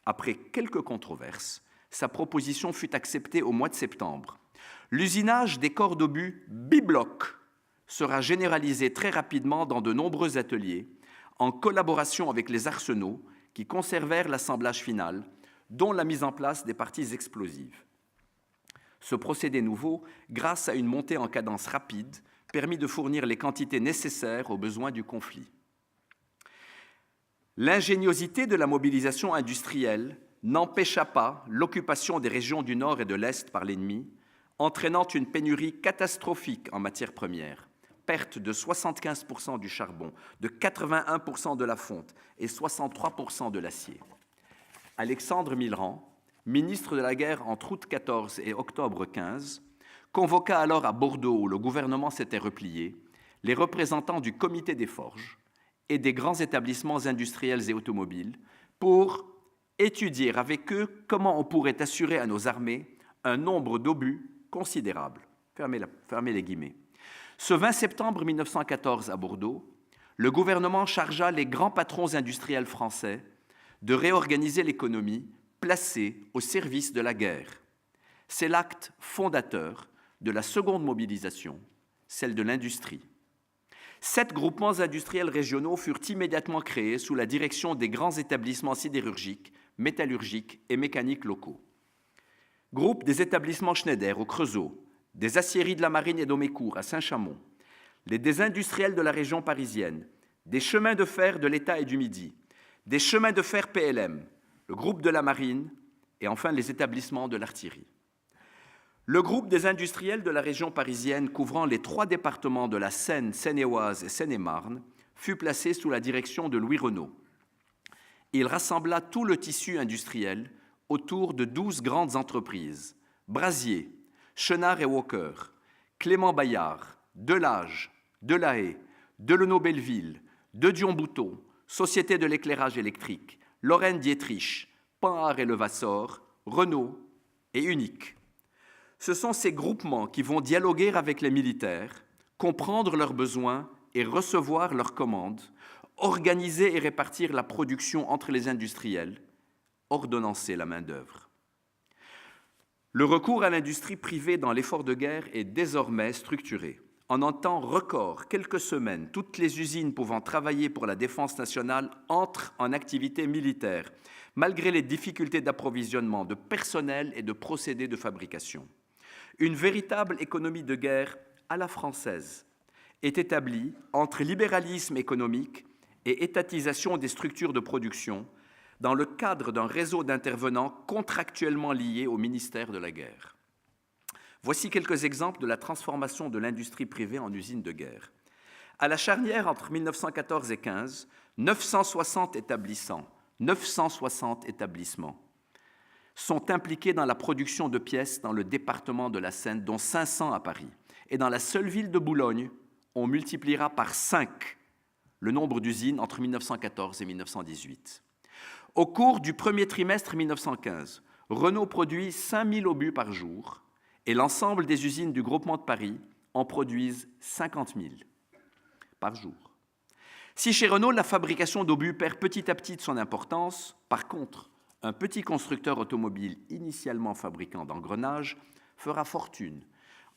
Après quelques controverses, sa proposition fut acceptée au mois de septembre. L'usinage des corps d'obus bibloc sera généralisé très rapidement dans de nombreux ateliers, en collaboration avec les arsenaux qui conservèrent l'assemblage final, dont la mise en place des parties explosives. Ce procédé nouveau, grâce à une montée en cadence rapide, permit de fournir les quantités nécessaires aux besoins du conflit. L'ingéniosité de la mobilisation industrielle n'empêcha pas l'occupation des régions du Nord et de l'Est par l'ennemi, entraînant une pénurie catastrophique en matières premières, perte de 75% du charbon, de 81% de la fonte et 63% de l'acier. Alexandre Millerand, ministre de la guerre entre août 14 et octobre 15, convoqua alors à Bordeaux, où le gouvernement s'était replié, les représentants du comité des forges et des grands établissements industriels et automobiles pour étudier avec eux comment on pourrait assurer à nos armées un nombre d'obus considérable. Fermez les guillemets. Ce 20 septembre 1914 à Bordeaux, le gouvernement chargea les grands patrons industriels français de réorganiser l'économie placée au service de la guerre. C'est l'acte fondateur de la seconde mobilisation, celle de l'industrie. 7 groupements industriels régionaux furent immédiatement créés sous la direction des grands établissements sidérurgiques, métallurgiques et mécaniques locaux. Groupe des établissements Schneider au Creusot, des aciéries de la Marine et d'Aumécourt à Saint-Chamond, des industriels de la région parisienne, des chemins de fer de l'État et du Midi, des chemins de fer PLM, le groupe de la Marine et enfin les établissements de l'artillerie. Le groupe des industriels de la région parisienne couvrant les 3 départements de la Seine, Seine-et-Oise et Seine-et-Marne fut placé sous la direction de Louis Renault. Il rassembla tout le tissu industriel autour de 12 grandes entreprises, Brasier, Chenard et Walker, Clément Bayard, Delage, Delahaye, Delano-Belleville, De Dion-Bouton, Société de l'éclairage électrique, Lorraine Dietrich, Panhard et Levasseur, Renault et Unique. Ce sont ces groupements qui vont dialoguer avec les militaires, comprendre leurs besoins et recevoir leurs commandes, organiser et répartir la production entre les industriels, ordonnancer la main-d'œuvre. Le recours à l'industrie privée dans l'effort de guerre est désormais structuré. En un temps record, quelques semaines, toutes les usines pouvant travailler pour la défense nationale entrent en activité militaire, malgré les difficultés d'approvisionnement, de personnel et de procédés de fabrication. Une véritable économie de guerre à la française est établie entre libéralisme économique et étatisation des structures de production dans le cadre d'un réseau d'intervenants contractuellement liés au ministère de la Guerre. Voici quelques exemples de la transformation de l'industrie privée en usine de guerre. À la charnière entre 1914 et 15, 960 établissements sont impliqués dans la production de pièces dans le département de la Seine, dont 500 à Paris. Et dans la seule ville de Boulogne, on multipliera par 5 le nombre d'usines entre 1914 et 1918. Au cours du premier trimestre 1915, Renault produit 5000 obus par jour et l'ensemble des usines du groupement de Paris en produisent 50 000 par jour. Si chez Renault, la fabrication d'obus perd petit à petit de son importance, par contre, un petit constructeur automobile initialement fabricant d'engrenages fera fortune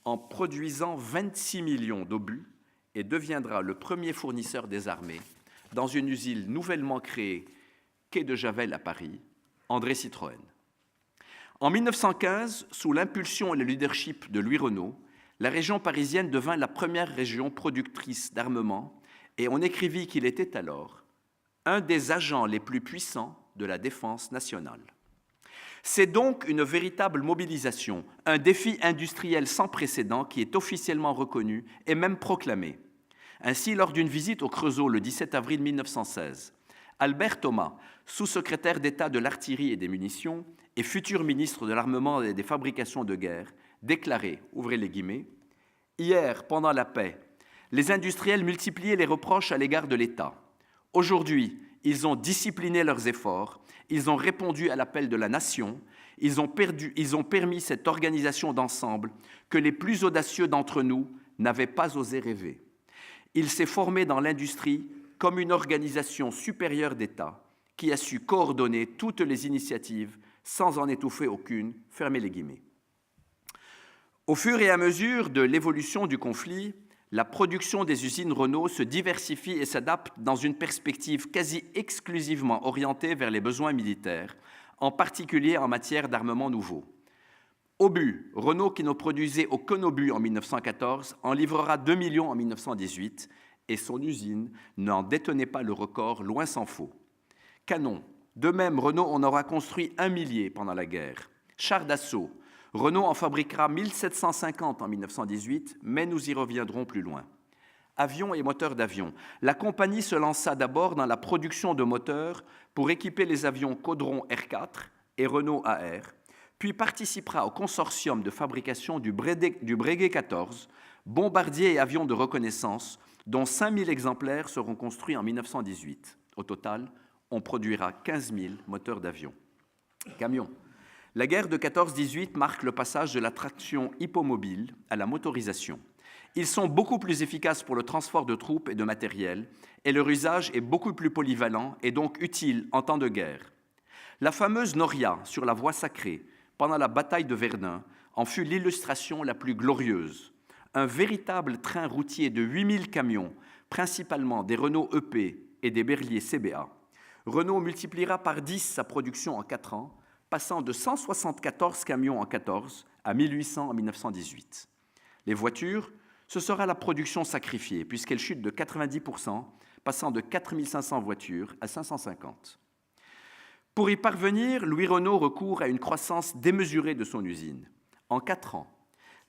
en produisant 26 millions d'obus et deviendra le premier fournisseur des armées dans une usine nouvellement créée, quai de Javel à Paris, André Citroën. En 1915, sous l'impulsion et le leadership de Louis Renault, la région parisienne devint la première région productrice d'armement et on écrivit qu'il était alors un des agents les plus puissants de la défense nationale. C'est donc une véritable mobilisation, un défi industriel sans précédent qui est officiellement reconnu et même proclamé. Ainsi, lors d'une visite au Creusot le 17 avril 1916, Albert Thomas, sous-secrétaire d'État de l'artillerie et des munitions et futur ministre de l'armement et des fabrications de guerre, déclarait, ouvrez les guillemets, « Hier, pendant la paix, les industriels multipliaient les reproches à l'égard de l'État. Aujourd'hui, ils ont discipliné leurs efforts, ils ont répondu à l'appel de la nation, ils ont permis cette organisation d'ensemble que les plus audacieux d'entre nous n'avaient pas osé rêver. Il s'est formé dans l'industrie comme une organisation supérieure d'État qui a su coordonner toutes les initiatives sans en étouffer aucune. » Fermez les guillemets. Au fur et à mesure de l'évolution du conflit, la production des usines Renault se diversifie et s'adapte dans une perspective quasi exclusivement orientée vers les besoins militaires, en particulier en matière d'armement nouveau. Obus, Renault, qui ne produisait aucun obus en 1914, en livrera 2 millions en 1918 et son usine n'en détenait pas le record, loin s'en faut. Canon, de même, Renault en aura construit 1 millier pendant la guerre. Chars d'assaut, Renault en fabriquera 1750 en 1918, mais nous y reviendrons plus loin. Avions et moteurs d'avion. La compagnie se lança d'abord dans la production de moteurs pour équiper les avions Caudron R4 et Renault AR, puis participera au consortium de fabrication du Breguet 14, bombardiers et avions de reconnaissance, dont 5000 exemplaires seront construits en 1918. Au total, on produira 15 000 moteurs d'avion. Camions. La guerre de 14-18 marque le passage de la traction hippomobile à la motorisation. Ils sont beaucoup plus efficaces pour le transport de troupes et de matériel, et leur usage est beaucoup plus polyvalent et donc utile en temps de guerre. La fameuse Noria sur la voie sacrée, pendant la bataille de Verdun, en fut l'illustration la plus glorieuse. Un véritable train routier de 8000 camions, principalement des Renault EP et des Berlier CBA, Renault multipliera par 10 sa production en 4 ans, passant de 174 camions en 14 à 1800 en 1918. Les voitures, ce sera la production sacrifiée, puisqu'elle chute de 90%, passant de 4500 voitures à 550. Pour y parvenir, Louis Renault recourt à une croissance démesurée de son usine. En 4 ans,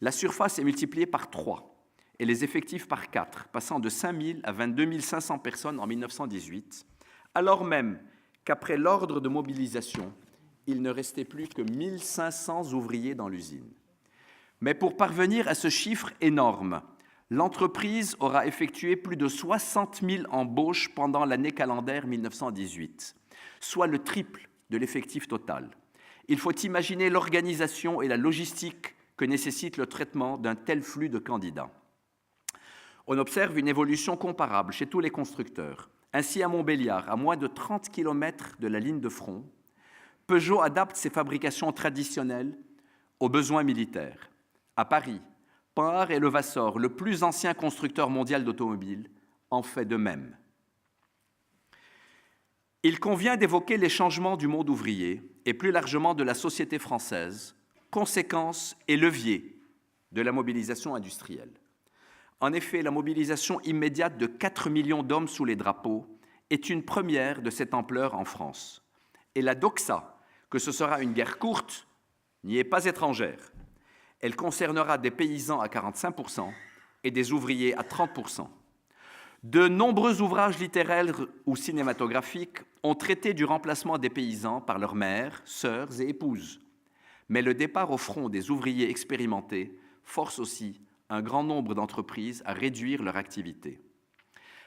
la surface est multipliée par 3 et les effectifs par 4, passant de 5000 à 22 500 personnes en 1918, alors même qu'après l'ordre de mobilisation, il ne restait plus que 1500 ouvriers dans l'usine. Mais pour parvenir à ce chiffre énorme, l'entreprise aura effectué plus de 60 000 embauches pendant l'année calendaire 1918, soit le triple de l'effectif total. Il faut imaginer l'organisation et la logistique que nécessite le traitement d'un tel flux de candidats. On observe une évolution comparable chez tous les constructeurs. Ainsi, à Montbéliard, à moins de 30 km de la ligne de front, Peugeot adapte ses fabrications traditionnelles aux besoins militaires. À Paris, Panhard et Levassor, le plus ancien constructeur mondial d'automobiles, en fait de même. Il convient d'évoquer les changements du monde ouvrier et plus largement de la société française, conséquences et leviers de la mobilisation industrielle. En effet, la mobilisation immédiate de 4 millions d'hommes sous les drapeaux est une première de cette ampleur en France. Et la doxa, que ce sera une guerre courte, n'y est pas étrangère. Elle concernera des paysans à 45% et des ouvriers à 30%. De nombreux ouvrages littéraires ou cinématographiques ont traité du remplacement des paysans par leurs mères, sœurs et épouses. Mais le départ au front des ouvriers expérimentés force aussi un grand nombre d'entreprises à réduire leur activité.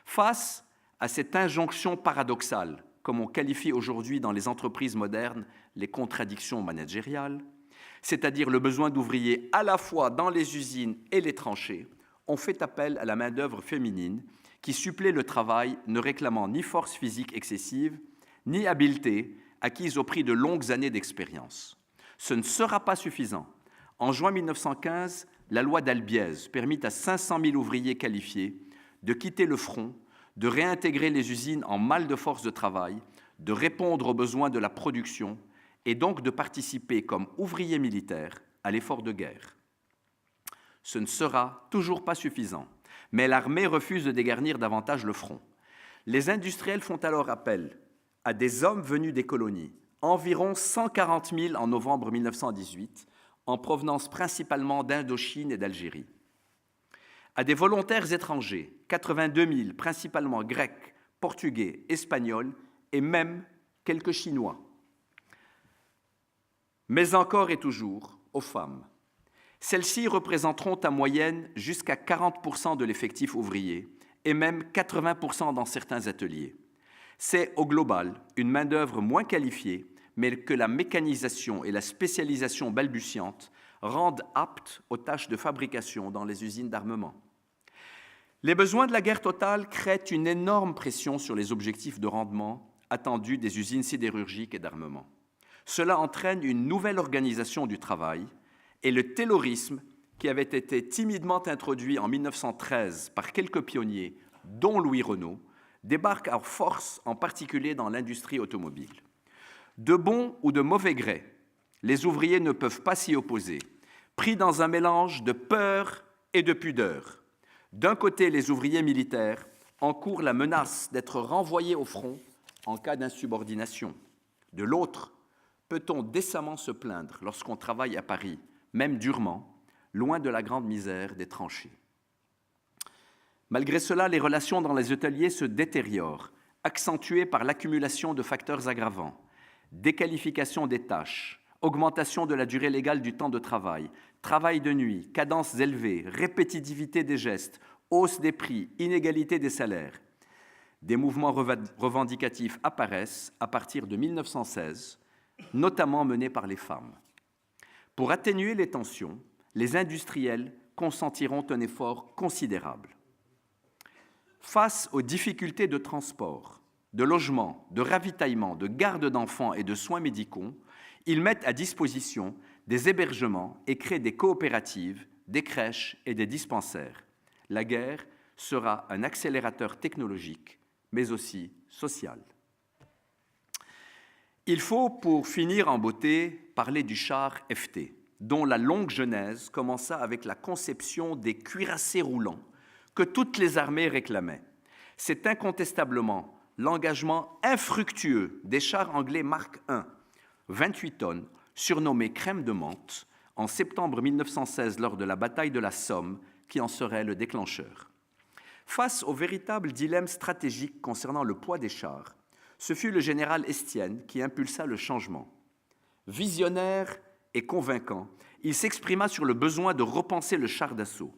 Face à cette injonction paradoxale, comme on qualifie aujourd'hui dans les entreprises modernes les contradictions managériales, c'est-à-dire le besoin d'ouvriers à la fois dans les usines et les tranchées, on fait appel à la main-d'œuvre féminine qui supplée le travail, ne réclamant ni force physique excessive, ni habileté acquise au prix de longues années d'expérience. Ce ne sera pas suffisant. En juin 1915, la loi d'Albiez permit à 500 000 ouvriers qualifiés de quitter le front, de réintégrer les usines en malle de force de travail, de répondre aux besoins de la production et donc de participer comme ouvriers militaires à l'effort de guerre. Ce ne sera toujours pas suffisant, mais l'armée refuse de dégarnir davantage le front. Les industriels font alors appel à des hommes venus des colonies, environ 140 000 en novembre 1918, en provenance principalement d'Indochine et d'Algérie. À des volontaires étrangers, 82 000, principalement grecs, portugais, espagnols et même quelques Chinois. Mais encore et toujours aux femmes. Celles-ci représenteront en moyenne jusqu'à 40% de l'effectif ouvrier et même 80% dans certains ateliers. C'est au global une main-d'œuvre moins qualifiée, mais que la mécanisation et la spécialisation balbutiante rendent aptes aux tâches de fabrication dans les usines d'armement. Les besoins de la guerre totale créent une énorme pression sur les objectifs de rendement attendus des usines sidérurgiques et d'armement. Cela entraîne une nouvelle organisation du travail et le taylorisme, qui avait été timidement introduit en 1913 par quelques pionniers, dont Louis Renault, débarque en force, en particulier dans l'industrie automobile. De bon ou de mauvais gré, les ouvriers ne peuvent pas s'y opposer, pris dans un mélange de peur et de pudeur. D'un côté, les ouvriers militaires encourent la menace d'être renvoyés au front en cas d'insubordination. De l'autre, peut-on décemment se plaindre lorsqu'on travaille à Paris, même durement, loin de la grande misère des tranchées. Malgré cela, les relations dans les ateliers se détériorent, accentuées par l'accumulation de facteurs aggravants. Déqualification des tâches, augmentation de la durée légale du temps de travail, travail de nuit, cadences élevées, répétitivité des gestes, hausse des prix, inégalité des salaires. Des mouvements revendicatifs apparaissent à partir de 1916, notamment menés par les femmes. Pour atténuer les tensions, les industriels consentiront un effort considérable. Face aux difficultés de transport, de logement, de ravitaillement, de garde d'enfants et de soins médicaux, ils mettent à disposition des hébergements et créent des coopératives, des crèches et des dispensaires. La guerre sera un accélérateur technologique, mais aussi social. Il faut, pour finir en beauté, parler du char FT, dont la longue genèse commença avec la conception des cuirassés roulants que toutes les armées réclamaient. C'est incontestablement l'engagement infructueux des chars anglais Mark I, 28 tonnes, surnommés crème de menthe, en septembre 1916 lors de la bataille de la Somme, qui en serait le déclencheur. Face au véritable dilemme stratégique concernant le poids des chars, ce fut le général Estienne qui impulsa le changement. Visionnaire et convaincant, il s'exprima sur le besoin de repenser le char d'assaut.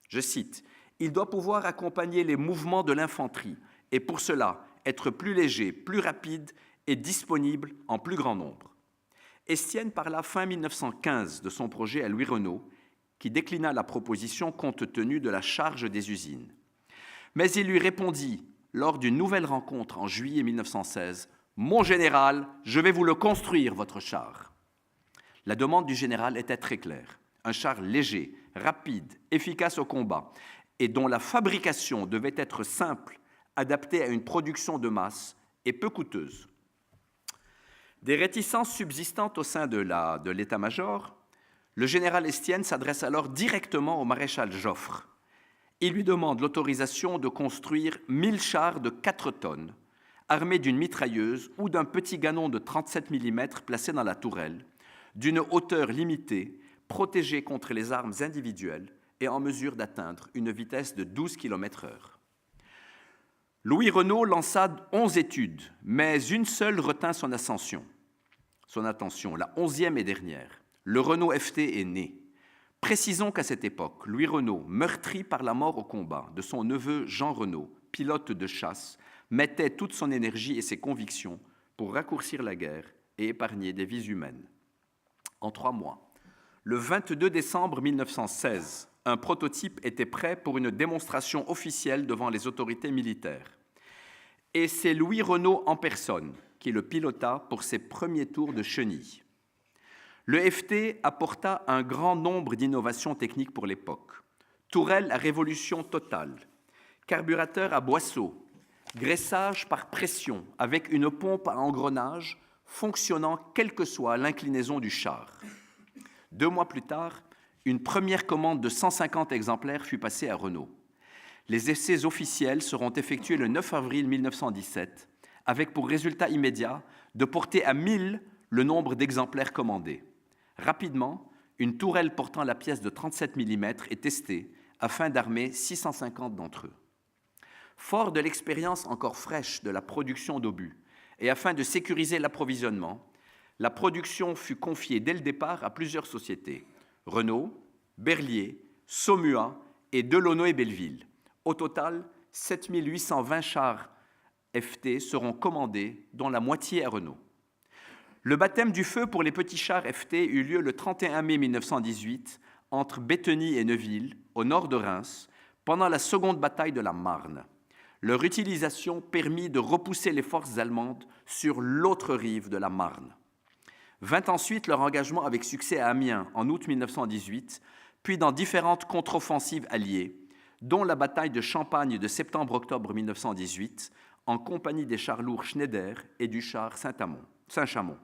Je cite, « Il doit pouvoir accompagner les mouvements de l'infanterie et pour cela être plus léger, plus rapide et disponible en plus grand nombre. » Estienne parla fin 1915 de son projet à Louis Renault, qui déclina la proposition compte tenu de la charge des usines. Mais il lui répondit, lors d'une nouvelle rencontre en juillet 1916, « Mon général, je vais vous le construire, votre char. » La demande du général était très claire. Un char léger, rapide, efficace au combat, et dont la fabrication devait être simple, adaptée à une production de masse et peu coûteuse. Des réticences subsistantes au sein de l'état-major, le général Estienne s'adresse alors directement au maréchal Joffre. Il lui demande l'autorisation de construire 1000 chars de 4 tonnes, armés d'une mitrailleuse ou d'un petit canon de 37 mm placé dans la tourelle, d'une hauteur limitée, protégé contre les armes individuelles et en mesure d'atteindre une vitesse de 12 km/h. Louis Renault lança 11 études, mais une seule retint son attention, la 11e et dernière. Le Renault FT est né. Précisons qu'à cette époque, Louis Renault, meurtri par la mort au combat de son neveu Jean Renault, pilote de chasse, mettait toute son énergie et ses convictions pour raccourcir la guerre et épargner des vies humaines. En 3 mois, le 22 décembre 1916, un prototype était prêt pour une démonstration officielle devant les autorités militaires. Et c'est Louis Renault en personne qui le pilota pour ses premiers tours de chenille. Le FT apporta un grand nombre d'innovations techniques pour l'époque. Tourelle à révolution totale, carburateur à boisseau, graissage par pression avec une pompe à engrenage fonctionnant quelle que soit l'inclinaison du char. 2 mois plus tard, une première commande de 150 exemplaires fut passée à Renault. Les essais officiels seront effectués le 9 avril 1917, avec pour résultat immédiat de porter à 1000 le nombre d'exemplaires commandés. Rapidement, une tourelle portant la pièce de 37 mm est testée afin d'armer 650 d'entre eux. Fort de l'expérience encore fraîche de la production d'obus et afin de sécuriser l'approvisionnement, la production fut confiée dès le départ à plusieurs sociétés, Renault, Berlier, Saumua et Delaunay-Belleville. Au total, 7820 chars FT seront commandés, dont la moitié à Renault. Le baptême du feu pour les petits chars FT eut lieu le 31 mai 1918 entre Bétheny et Neuville, au nord de Reims, pendant la seconde bataille de la Marne. Leur utilisation permit de repousser les forces allemandes sur l'autre rive de la Marne. Vint ensuite leur engagement avec succès à Amiens en août 1918, puis dans différentes contre-offensives alliées, dont la bataille de Champagne de septembre-octobre 1918, en compagnie des chars lourds Schneider et du char Saint-Chamond.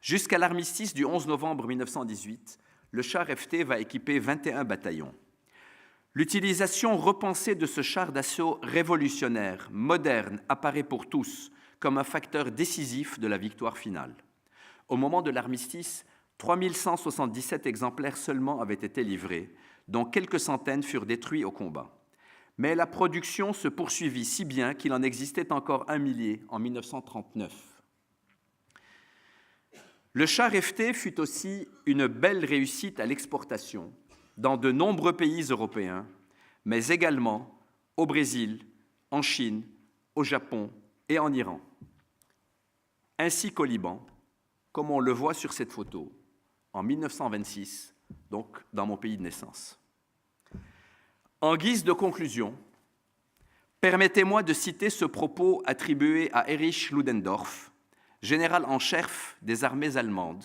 Jusqu'à l'armistice du 11 novembre 1918, le char FT va équiper 21 bataillons. L'utilisation repensée de ce char d'assaut révolutionnaire, moderne, apparaît pour tous comme un facteur décisif de la victoire finale. Au moment de l'armistice, 3177 exemplaires seulement avaient été livrés, dont quelques centaines furent détruits au combat. Mais la production se poursuivit si bien qu'il en existait encore 1 millier en 1939. Le char FT fut aussi une belle réussite à l'exportation dans de nombreux pays européens, mais également au Brésil, en Chine, au Japon et en Iran, ainsi qu'au Liban, comme on le voit sur cette photo, en 1926, donc dans mon pays de naissance. En guise de conclusion, permettez-moi de citer ce propos attribué à Erich Ludendorff, général en chef des armées allemandes.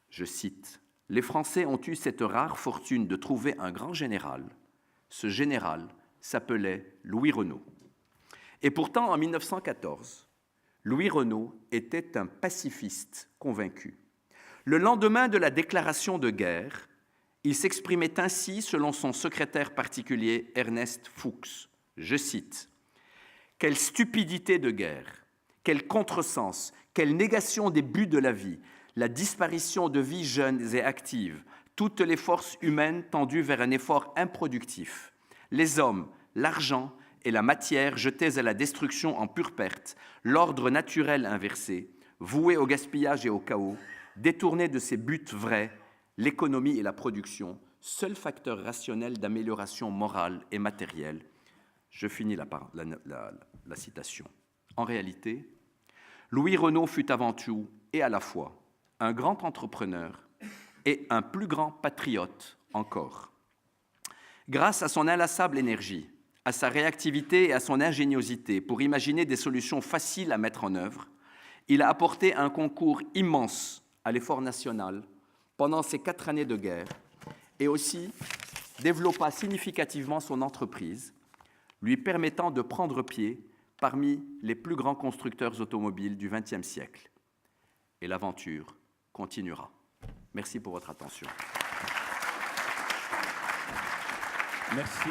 Je cite, « Les Français ont eu cette rare fortune de trouver un grand général. Ce général s'appelait Louis Renault. » Et pourtant, en 1914, Louis Renault était un pacifiste convaincu. Le lendemain de la déclaration de guerre, il s'exprimait ainsi selon son secrétaire particulier Ernest Fuchs. Je cite : « Quelle stupidité de guerre, quel contresens, quelle négation des buts de la vie, la disparition de vies jeunes et actives, toutes les forces humaines tendues vers un effort improductif, les hommes, l'argent et la matière jetés à la destruction en pure perte, l'ordre naturel inversé, voué au gaspillage et au chaos, détourné de ses buts vrais, l'économie et la production, seul facteur rationnel d'amélioration morale et matérielle. » Je finis la citation. En réalité, Louis Renault fut avant tout et à la fois un grand entrepreneur et un plus grand patriote encore. Grâce à son inlassable énergie, à sa réactivité et à son ingéniosité pour imaginer des solutions faciles à mettre en œuvre, il a apporté un concours immense à l'effort national pendant ces 4 années de guerre et aussi développa significativement son entreprise, lui permettant de prendre pied parmi les plus grands constructeurs automobiles du XXe siècle. Et l'aventure continuera. Merci pour votre attention. Merci.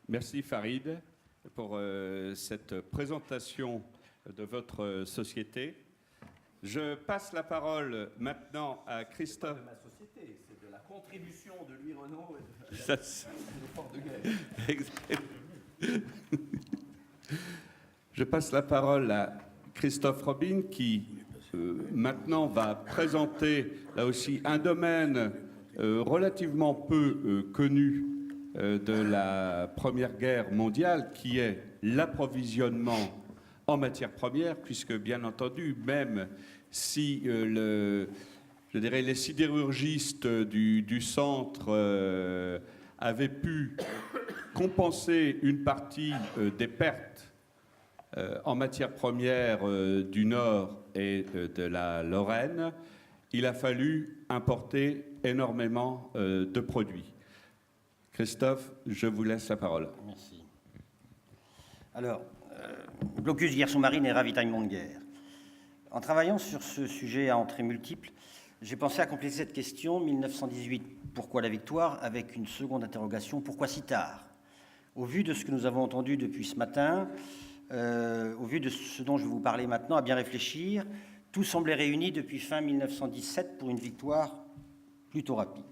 Merci Farid pour cette présentation de votre société. Je passe la parole maintenant à Christophe. De ma société, c'est de la contribution de Louis Renault et de l'effort de guerre. Je passe la parole à Christophe Robin qui maintenant va présenter là aussi un domaine relativement peu connu de la Première Guerre mondiale, qui est l'approvisionnement en matières premières, puisque bien entendu, même si je dirais les sidérurgistes du centre avaient pu compenser une partie des pertes en matières premières du Nord et de la Lorraine, il a fallu importer énormément de produits. Christophe, je vous laisse la parole. Merci. Alors, blocus, guerre sous-marine et ravitaillement de guerre. En travaillant sur ce sujet à entrées multiples, j'ai pensé à compléter cette question, 1918, pourquoi la victoire, avec une seconde interrogation, pourquoi si tard ? Au vu de ce que nous avons entendu depuis ce matin, au vu de ce dont je vais vous parler maintenant, à bien réfléchir, tout semblait réuni depuis fin 1917 pour une victoire plutôt rapide.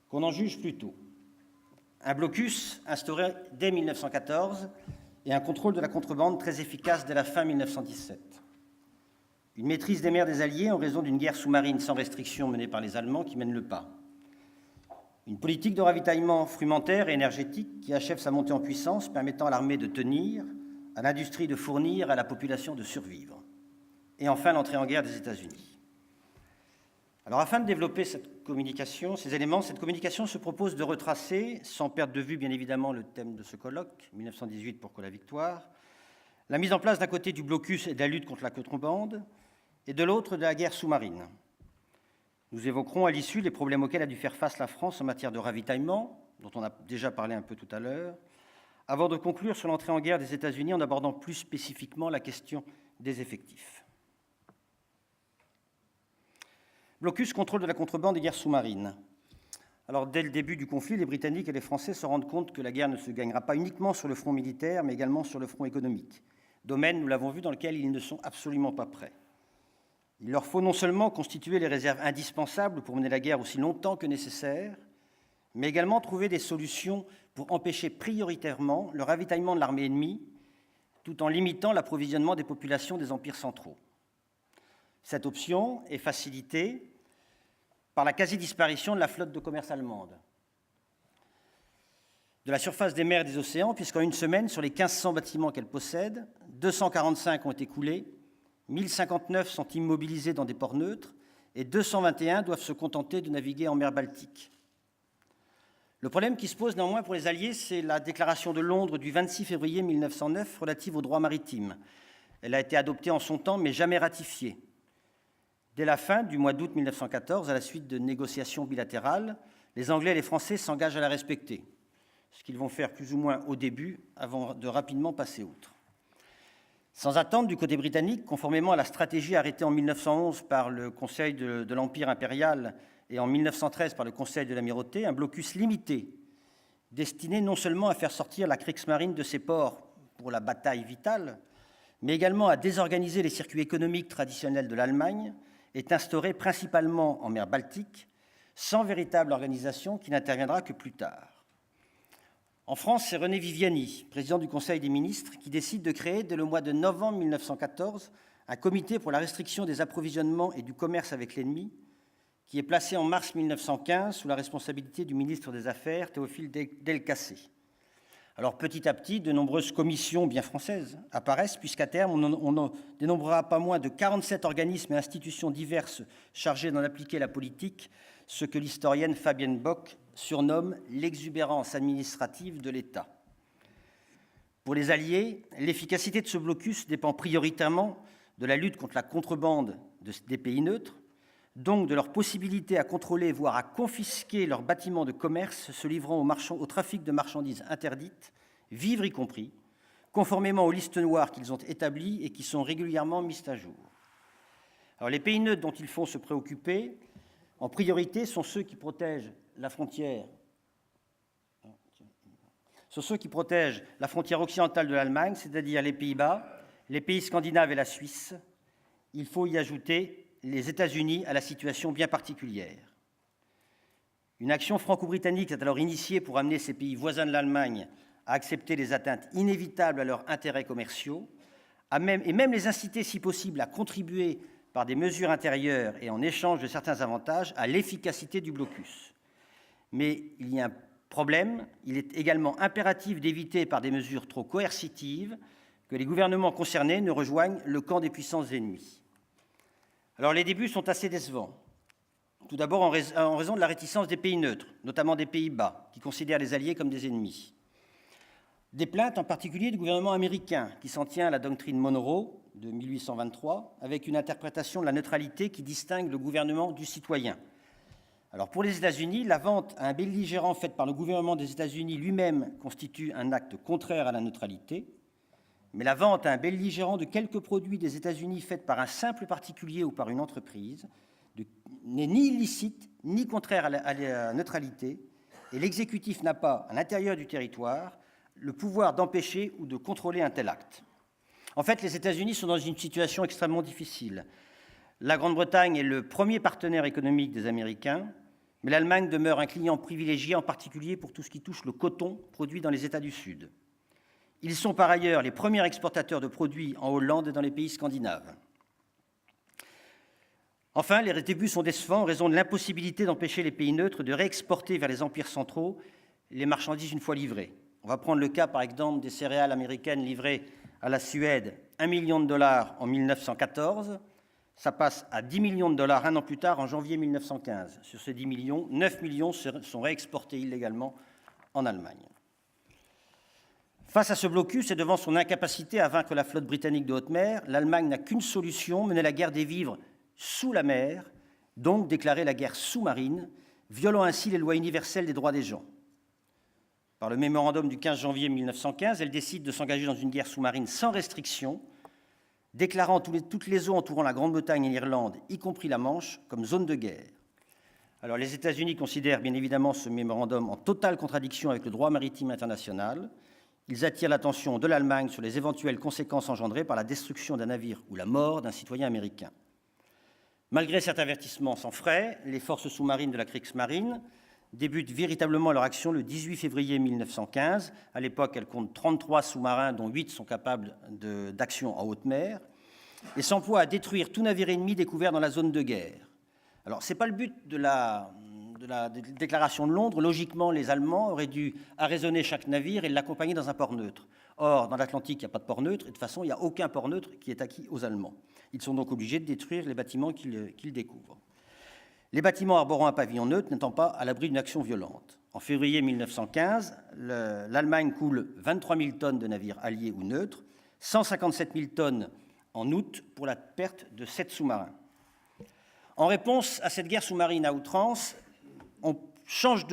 Qu'on en juge plus tôt. Un blocus instauré dès 1914 et un contrôle de la contrebande très efficace dès la fin 1917. Une maîtrise des mers des Alliés en raison d'une guerre sous-marine sans restriction menée par les Allemands qui mène le pas. Une politique de ravitaillement frumentaire et énergétique qui achève sa montée en puissance, permettant à l'armée de tenir, à l'industrie de fournir, à la population de survivre. Et enfin, l'entrée en guerre des États-Unis. Alors, afin de développer cette communication se propose de retracer, sans perdre de vue bien évidemment le thème de ce colloque, 1918 pourquoi la victoire, la mise en place d'un côté du blocus et de la lutte contre la contrebande, et de l'autre de la guerre sous-marine. Nous évoquerons à l'issue les problèmes auxquels a dû faire face la France en matière de ravitaillement, dont on a déjà parlé un peu tout à l'heure, avant de conclure sur l'entrée en guerre des États-Unis en abordant plus spécifiquement la question des effectifs. Blocus, contrôle de la contrebande et guerre sous-marine. Alors, dès le début du conflit, les Britanniques et les Français se rendent compte que la guerre ne se gagnera pas uniquement sur le front militaire, mais également sur le front économique. Domaine, nous l'avons vu, dans lequel ils ne sont absolument pas prêts. Il leur faut non seulement constituer les réserves indispensables pour mener la guerre aussi longtemps que nécessaire, mais également trouver des solutions pour empêcher prioritairement le ravitaillement de l'armée ennemie, tout en limitant l'approvisionnement des populations des empires centraux. Cette option est facilitée par la quasi-disparition de la flotte de commerce allemande, de la surface des mers et des océans, puisqu'en une semaine, sur les 1500 bâtiments qu'elle possède, 245 ont été coulés, 1059 sont immobilisés dans des ports neutres et 221 doivent se contenter de naviguer en mer Baltique. Le problème qui se pose néanmoins pour les Alliés, c'est la déclaration de Londres du 26 février 1909 relative aux droits maritimes. Elle a été adoptée en son temps, mais jamais ratifiée. Dès la fin du mois d'août 1914, à la suite de négociations bilatérales, les Anglais et les Français s'engagent à la respecter. ce qu'ils vont faire plus ou moins au début, avant de rapidement passer outre. Sans attendre, du côté britannique, conformément à la stratégie arrêtée en 1911 par le Conseil de l'Empire impérial et en 1913 par le Conseil de l'Amirauté, un blocus limité, destiné non seulement à faire sortir la Kriegsmarine de ses ports pour la bataille vitale, mais également à désorganiser les circuits économiques traditionnels de l'Allemagne, est instauré principalement en mer Baltique, sans véritable organisation qui n'interviendra que plus tard. En France, c'est René Viviani, président du Conseil des ministres, qui décide de créer, dès le mois de novembre 1914, un comité pour la restriction des approvisionnements et du commerce avec l'ennemi, qui est placé en mars 1915 sous la responsabilité du ministre des Affaires, Théophile Delcassé. Alors petit à petit, de nombreuses commissions bien françaises apparaissent, puisqu'à terme, on ne dénombrera pas moins de 47 organismes et institutions diverses chargés d'en appliquer la politique, ce que l'historienne Fabienne Bock surnomme l'exubérance administrative de l'État. Pour les Alliés, l'efficacité de ce blocus dépend prioritairement de la lutte contre la contrebande des pays neutres, donc de leur possibilité à contrôler, voire à confisquer leurs bâtiments de commerce se livrant au trafic de marchandises interdites, vivres y compris, conformément aux listes noires qu'ils ont établies et qui sont régulièrement mises à jour. Alors, les pays neutres dont il faut se préoccuper, en priorité, sont ceux qui protègent la frontière. Sont ceux qui protègent la frontière occidentale de l'Allemagne, c'est-à-dire les Pays-Bas, les pays scandinaves et la Suisse. Il faut y ajouter les États-Unis à la situation bien particulière. Une action franco-britannique est alors initiée pour amener ces pays voisins de l'Allemagne à accepter les atteintes inévitables à leurs intérêts commerciaux, et même les inciter, si possible, à contribuer par des mesures intérieures et en échange de certains avantages à l'efficacité du blocus. Mais il y a un problème, il est également impératif d'éviter par des mesures trop coercitives que les gouvernements concernés ne rejoignent le camp des puissances ennemies. Alors les débuts sont assez décevants. Tout d'abord en raison de la réticence des pays neutres, notamment des Pays-Bas, qui considèrent les Alliés comme des ennemis. Des plaintes en particulier du gouvernement américain, qui s'en tient à la doctrine Monroe de 1823, avec une interprétation de la neutralité qui distingue le gouvernement du citoyen. Alors pour les États-Unis, la vente à un belligérant faite par le gouvernement des États-Unis lui-même constitue un acte contraire à la neutralité, mais la vente à un belligérant de quelques produits des États-Unis faite par un simple particulier ou par une entreprise n'est ni illicite ni contraire à la neutralité, et l'exécutif n'a pas, à l'intérieur du territoire, le pouvoir d'empêcher ou de contrôler un tel acte. En fait, les États-Unis sont dans une situation extrêmement difficile. La Grande-Bretagne est le premier partenaire économique des Américains, mais l'Allemagne demeure un client privilégié, en particulier pour tout ce qui touche le coton produit dans les États du Sud. Ils sont par ailleurs les premiers exportateurs de produits en Hollande et dans les pays scandinaves. Enfin, les débuts sont décevants en raison de l'impossibilité d'empêcher les pays neutres de réexporter vers les empires centraux les marchandises une fois livrées. On va prendre le cas, par exemple, des céréales américaines livrées à la Suède, $1 million en 1914. Ça passe à $10 millions un an plus tard, en janvier 1915. Sur ces 10 millions, 9 millions sont réexportés illégalement en Allemagne. Face à ce blocus et devant son incapacité à vaincre la flotte britannique de haute mer, l'Allemagne n'a qu'une solution, mener la guerre des vivres sous la mer, donc déclarer la guerre sous-marine, violant ainsi les lois universelles des droits des gens. Par le mémorandum du 15 janvier 1915, elle décide de s'engager dans une guerre sous-marine sans restriction, déclarant toutes les eaux entourant la Grande-Bretagne et l'Irlande, y compris la Manche, comme zone de guerre. Alors les États-Unis considèrent bien évidemment ce mémorandum en totale contradiction avec le droit maritime international. Ils attirent l'attention de l'Allemagne sur les éventuelles conséquences engendrées par la destruction d'un navire ou la mort d'un citoyen américain. Malgré cet avertissement sans frais, les forces sous-marines de la Kriegsmarine débutent véritablement leur action le 18 février 1915. À l'époque, elles comptent 33 sous-marins, dont 8 sont capables d'action en haute mer, et s'emploient à détruire tout navire ennemi découvert dans la zone de guerre. Alors, ce n'est pas le but de la déclaration de Londres. Logiquement, les Allemands auraient dû arraisonner chaque navire et l'accompagner dans un port neutre. Or, dans l'Atlantique, il n'y a pas de port neutre, et de toute façon, il n'y a aucun port neutre qui est acquis aux Allemands. Ils sont donc obligés de détruire les bâtiments qu'ils découvrent. Les bâtiments arborant un pavillon neutre n'étant pas à l'abri d'une action violente. En février 1915, l'Allemagne coule 23 000 tonnes de navires alliés ou neutres, 157 000 tonnes en août pour la perte de 7 sous-marins. En réponse à cette guerre sous-marine à outrance, on change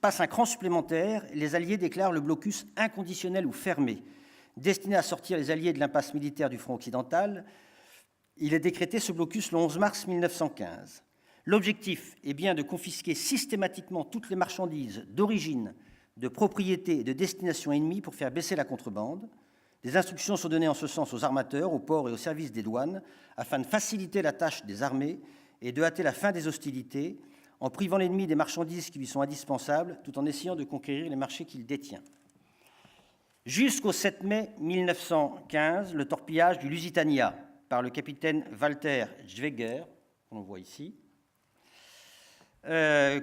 passe un cran supplémentaire. Les Alliés déclarent le blocus inconditionnel ou fermé, destiné à sortir les Alliés de l'impasse militaire du front occidental. Il est décrété ce blocus le 11 mars 1915. L'objectif est bien de confisquer systématiquement toutes les marchandises d'origine, de propriété et de destination ennemie pour faire baisser la contrebande. Des instructions sont données en ce sens aux armateurs, aux ports et aux services des douanes, afin de faciliter la tâche des armées et de hâter la fin des hostilités, en privant l'ennemi des marchandises qui lui sont indispensables, tout en essayant de conquérir les marchés qu'il détient. Jusqu'au 7 mai 1915, le torpillage du Lusitania par le capitaine Walter Schweger, qu'on voit ici,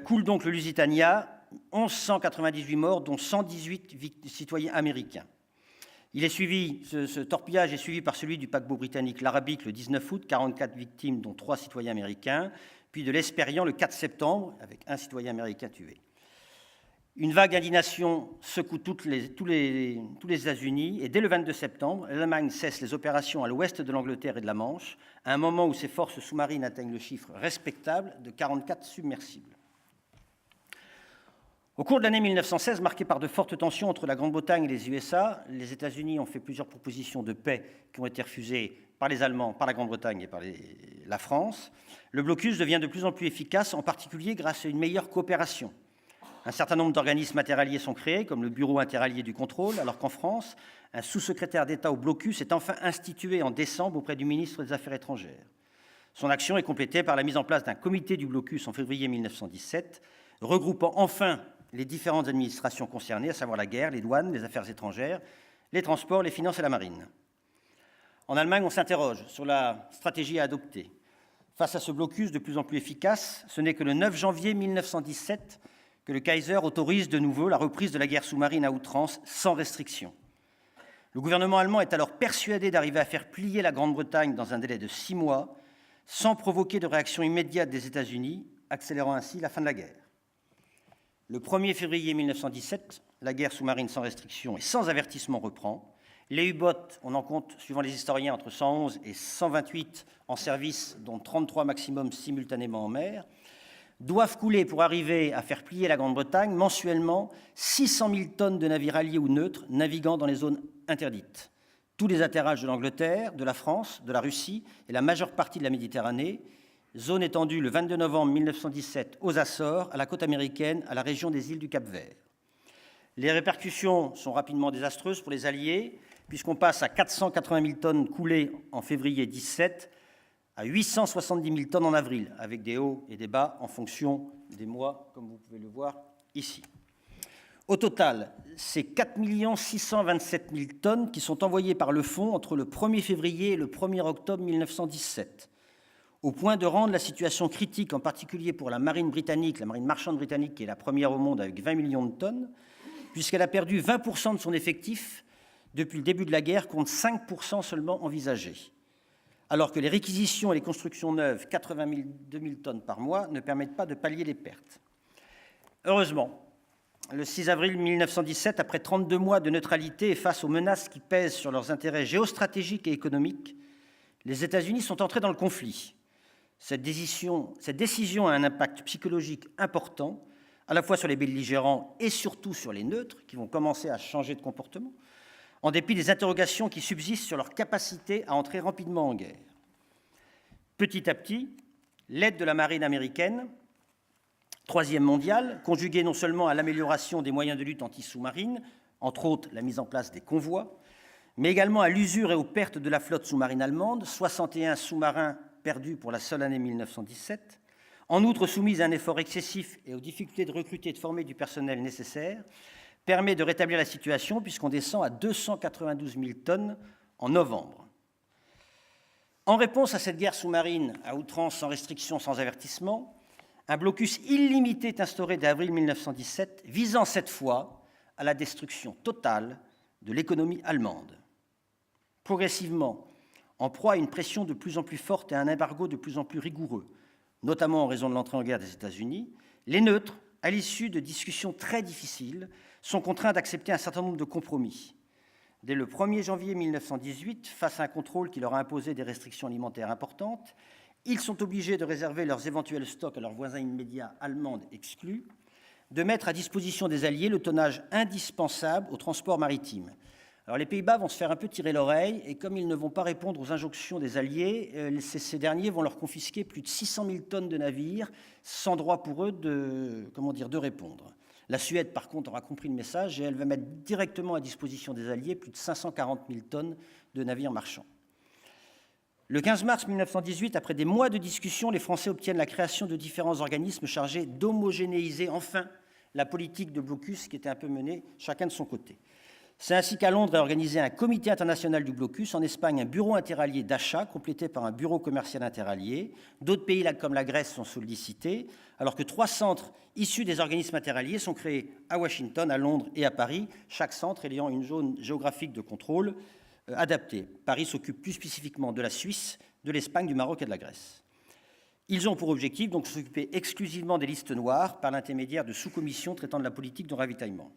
coule donc le Lusitania, 1198 morts, dont 118 citoyens américains. Ce torpillage est suivi par celui du paquebot britannique l'Arabique le 19 août, 44 victimes, dont 3 citoyens américains, puis de l'Hespérian le 4 septembre, avec un citoyen américain tué. Une vague d'indignation secoue tous les États-Unis, et dès le 22 septembre, l'Allemagne cesse les opérations à l'ouest de l'Angleterre et de la Manche, à un moment où ses forces sous-marines atteignent le chiffre respectable de 44 submersibles. Au cours de l'année 1916, marquée par de fortes tensions entre la Grande-Bretagne et les USA, les États-Unis ont fait plusieurs propositions de paix qui ont été refusées par les Allemands, par la Grande-Bretagne et par la France. Le blocus devient de plus en plus efficace, en particulier grâce à une meilleure coopération. Un certain nombre d'organismes interalliés sont créés, comme le Bureau interallié du contrôle, alors qu'en France, un sous-secrétaire d'État au blocus est enfin institué en décembre auprès du ministre des Affaires étrangères. Son action est complétée par la mise en place d'un comité du blocus en février 1917, regroupant enfin les différentes administrations concernées, à savoir la guerre, les douanes, les affaires étrangères, les transports, les finances et la marine. En Allemagne, on s'interroge sur la stratégie à adopter. Face à ce blocus de plus en plus efficace, ce n'est que le 9 janvier 1917 que le Kaiser autorise de nouveau la reprise de la guerre sous-marine à outrance sans restriction. Le gouvernement allemand est alors persuadé d'arriver à faire plier la Grande-Bretagne dans un délai de 6 mois, sans provoquer de réaction immédiate des États-Unis, accélérant ainsi la fin de la guerre. Le 1er février 1917, la guerre sous-marine sans restriction et sans avertissement reprend. Les U-boats, on en compte, suivant les historiens, entre 111 et 128 en service, dont 33 maximum simultanément en mer, doivent couler pour arriver à faire plier la Grande-Bretagne mensuellement 600 000 tonnes de navires alliés ou neutres naviguant dans les zones interdites. Tous les atterrages de l'Angleterre, de la France, de la Russie et la majeure partie de la Méditerranée, zone étendue le 22 novembre 1917 aux Açores, à la côte américaine, à la région des îles du Cap-Vert. Les répercussions sont rapidement désastreuses pour les Alliés, puisqu'on passe à 480 000 tonnes coulées en février 17 à 870 000 tonnes en avril, avec des hauts et des bas en fonction des mois, comme vous pouvez le voir ici. Au total, c'est 4 627 000 tonnes qui sont envoyées par le fond entre le 1er février et le 1er octobre 1917, au point de rendre la situation critique, en particulier pour la marine britannique, la marine marchande britannique, qui est la première au monde avec 20 millions de tonnes, puisqu'elle a perdu 20% de son effectif depuis le début de la guerre, contre 5% seulement envisagés, alors que les réquisitions et les constructions neuves, 82 000 tonnes par mois, ne permettent pas de pallier les pertes. Heureusement, le 6 avril 1917, après 32 mois de neutralité et face aux menaces qui pèsent sur leurs intérêts géostratégiques et économiques, les États-Unis sont entrés dans le conflit. Cette décision a un impact psychologique important, à la fois sur les belligérants et surtout sur les neutres, qui vont commencer à changer de comportement, en dépit des interrogations qui subsistent sur leur capacité à entrer rapidement en guerre. Petit à petit, l'aide de la marine américaine, troisième mondiale, conjuguée non seulement à l'amélioration des moyens de lutte anti-sous-marine, entre autres la mise en place des convois, mais également à l'usure et aux pertes de la flotte sous-marine allemande, 61 sous-marins perdus pour la seule année 1917, en outre soumise à un effort excessif et aux difficultés de recruter et de former du personnel nécessaire, permet de rétablir la situation puisqu'on descend à 292 000 tonnes en novembre. En réponse à cette guerre sous-marine à outrance, sans restriction, sans avertissement, un blocus illimité est instauré dès avril 1917, visant cette fois à la destruction totale de l'économie allemande. Progressivement, en proie à une pression de plus en plus forte et à un embargo de plus en plus rigoureux, notamment en raison de l'entrée en guerre des États-Unis, les neutres, à l'issue de discussions très difficiles, sont contraints d'accepter un certain nombre de compromis. Dès le 1er janvier 1918, face à un contrôle qui leur a imposé des restrictions alimentaires importantes, ils sont obligés de réserver leurs éventuels stocks à leurs voisins immédiats allemands exclus, de mettre à disposition des Alliés le tonnage indispensable au transport maritime. Alors les Pays-Bas vont se faire un peu tirer l'oreille, et comme ils ne vont pas répondre aux injonctions des Alliés, ces derniers vont leur confisquer plus de 600 000 tonnes de navires, sans droit pour eux de répondre. La Suède, par contre, aura compris le message, et elle va mettre directement à disposition des Alliés plus de 540 000 tonnes de navires marchands. Le 15 mars 1918, après des mois de discussions, les Français obtiennent la création de différents organismes chargés d'homogénéiser enfin la politique de blocus qui était un peu menée chacun de son côté. C'est ainsi qu'à Londres est organisé un comité international du blocus, en Espagne un bureau interallié d'achat complété par un bureau commercial interallié. D'autres pays comme la Grèce sont sollicités, alors que 3 centres issus des organismes interalliés sont créés à Washington, à Londres et à Paris, chaque centre ayant une zone géographique de contrôle adaptée. Paris s'occupe plus spécifiquement de la Suisse, de l'Espagne, du Maroc et de la Grèce. Ils ont pour objectif donc de s'occuper exclusivement des listes noires par l'intermédiaire de sous-commissions traitant de la politique de ravitaillement.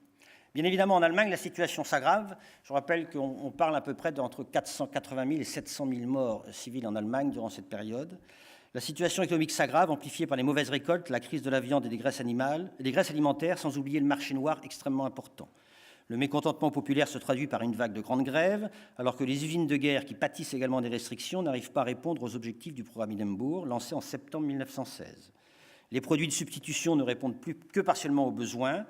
Bien évidemment, en Allemagne, la situation s'aggrave. Je rappelle qu'on parle à peu près d'entre 480 000 et 700 000 morts civils en Allemagne durant cette période. La situation économique s'aggrave, amplifiée par les mauvaises récoltes, la crise de la viande et des graisses alimentaires, sans oublier le marché noir extrêmement important. Le mécontentement populaire se traduit par une vague de grandes grèves, alors que les usines de guerre, qui pâtissent également des restrictions, n'arrivent pas à répondre aux objectifs du programme Hindenburg, lancé en septembre 1916. Les produits de substitution ne répondent plus que partiellement aux besoins.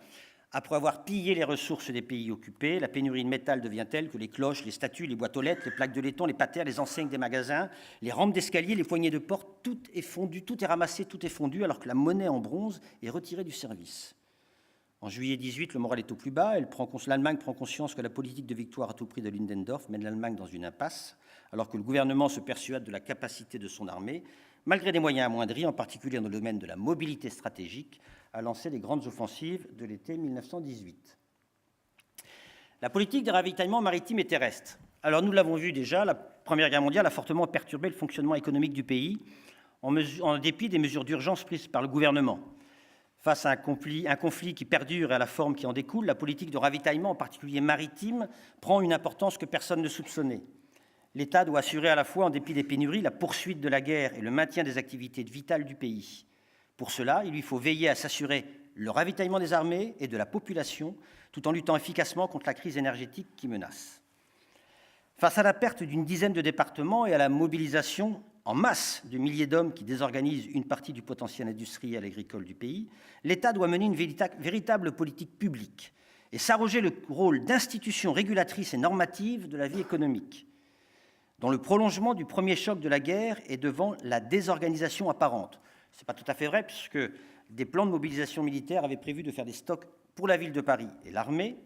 Après avoir pillé les ressources des pays occupés, la pénurie de métal devient telle que les cloches, les statues, les boîtes aux lettres, les plaques de laiton, les patères, les enseignes des magasins, les rampes d'escalier, les poignées de porte, tout est fondu, tout est ramassé, tout est fondu, alors que la monnaie en bronze est retirée du service. En juillet 18, le moral est au plus bas. L'Allemagne prend conscience que la politique de victoire à tout prix de Ludendorff mène l'Allemagne dans une impasse, alors que le gouvernement se persuade de la capacité de son armée, malgré des moyens amoindris, en particulier dans le domaine de la mobilité stratégique, à lancer les grandes offensives de l'été 1918. La politique de ravitaillement maritime et terrestre. Alors nous l'avons vu déjà, la Première Guerre mondiale a fortement perturbé le fonctionnement économique du pays, en dépit des mesures d'urgence prises par le gouvernement. Face à un conflit qui perdure et à la forme qui en découle, la politique de ravitaillement, en particulier maritime, prend une importance que personne ne soupçonnait. L'État doit assurer à la fois, en dépit des pénuries, la poursuite de la guerre et le maintien des activités vitales du pays. Pour cela, il lui faut veiller à s'assurer le ravitaillement des armées et de la population, tout en luttant efficacement contre la crise énergétique qui menace. Face à la perte d'une dizaine de départements et à la mobilisation en masse de milliers d'hommes qui désorganisent une partie du potentiel industriel et agricole du pays, l'État doit mener une véritable politique publique et s'arroger le rôle d'institution régulatrice et normative de la vie économique, dans le prolongement du premier choc de la guerre et devant la désorganisation apparente. Ce n'est pas tout à fait vrai, puisque des plans de mobilisation militaire avaient prévu de faire des stocks pour la ville de Paris et l'armée.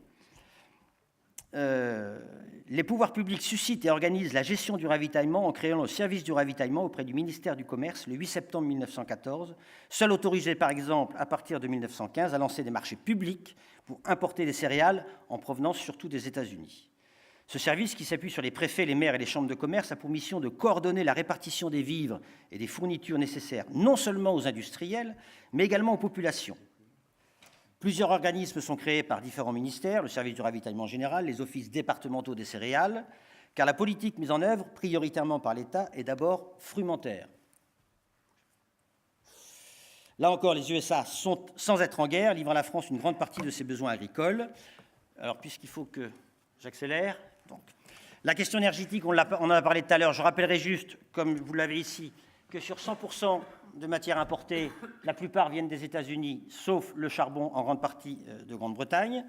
Les pouvoirs publics suscitent et organisent la gestion du ravitaillement en créant le service du ravitaillement auprès du ministère du Commerce le 8 septembre 1914, seul autorisé par exemple à partir de 1915 à lancer des marchés publics pour importer des céréales en provenance surtout des États-Unis. Ce service, qui s'appuie sur les préfets, les maires et les chambres de commerce, a pour mission de coordonner la répartition des vivres et des fournitures nécessaires non seulement aux industriels, mais également aux populations. Plusieurs organismes sont créés par différents ministères, le service du ravitaillement général, les offices départementaux des céréales, car la politique mise en œuvre prioritairement par l'État est d'abord frumentaire. Là encore, les USA sont, sans être en guerre, livrent à la France une grande partie de ses besoins agricoles. Alors, puisqu'il faut que j'accélère, donc, la question énergétique, on en a parlé tout à l'heure, je rappellerai juste, comme vous l'avez ici, que sur 100% de matières importées, la plupart viennent des États-Unis, sauf le charbon en grande partie de Grande-Bretagne.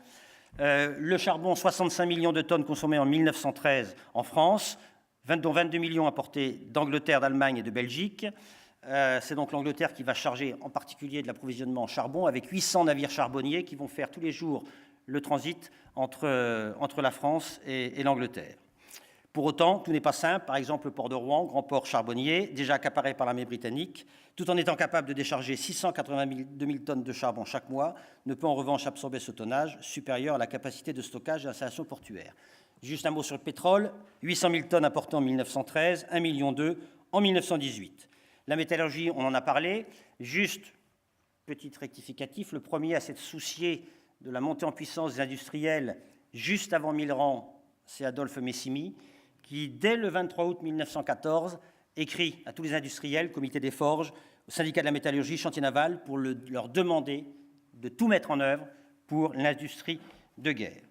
Le charbon, 65 millions de tonnes consommées en 1913 en France, dont 22 millions importés d'Angleterre, d'Allemagne et de Belgique. C'est donc l'Angleterre qui va charger en particulier de l'approvisionnement en charbon, avec 800 navires charbonniers qui vont faire tous les jours le transit entre la France et l'Angleterre. Pour autant, tout n'est pas simple. Par exemple, le port de Rouen, grand port charbonnier, déjà accaparé par l'armée britannique, tout en étant capable de décharger 682 000 tonnes de charbon chaque mois, ne peut en revanche absorber ce tonnage supérieur à la capacité de stockage et d'installation portuaire. Juste un mot sur le pétrole, 800 000 tonnes apportées en 1913, 1,2 million en 1918. La métallurgie, on en a parlé. Juste, petit rectificatif, le premier à s'être soucié de la montée en puissance des industriels juste avant Millerand, c'est Adolphe Messimy, qui, dès le 23 août 1914, écrit à tous les industriels, comité des forges, au syndicat de la métallurgie, chantier naval, pour leur demander de tout mettre en œuvre pour l'industrie de guerre.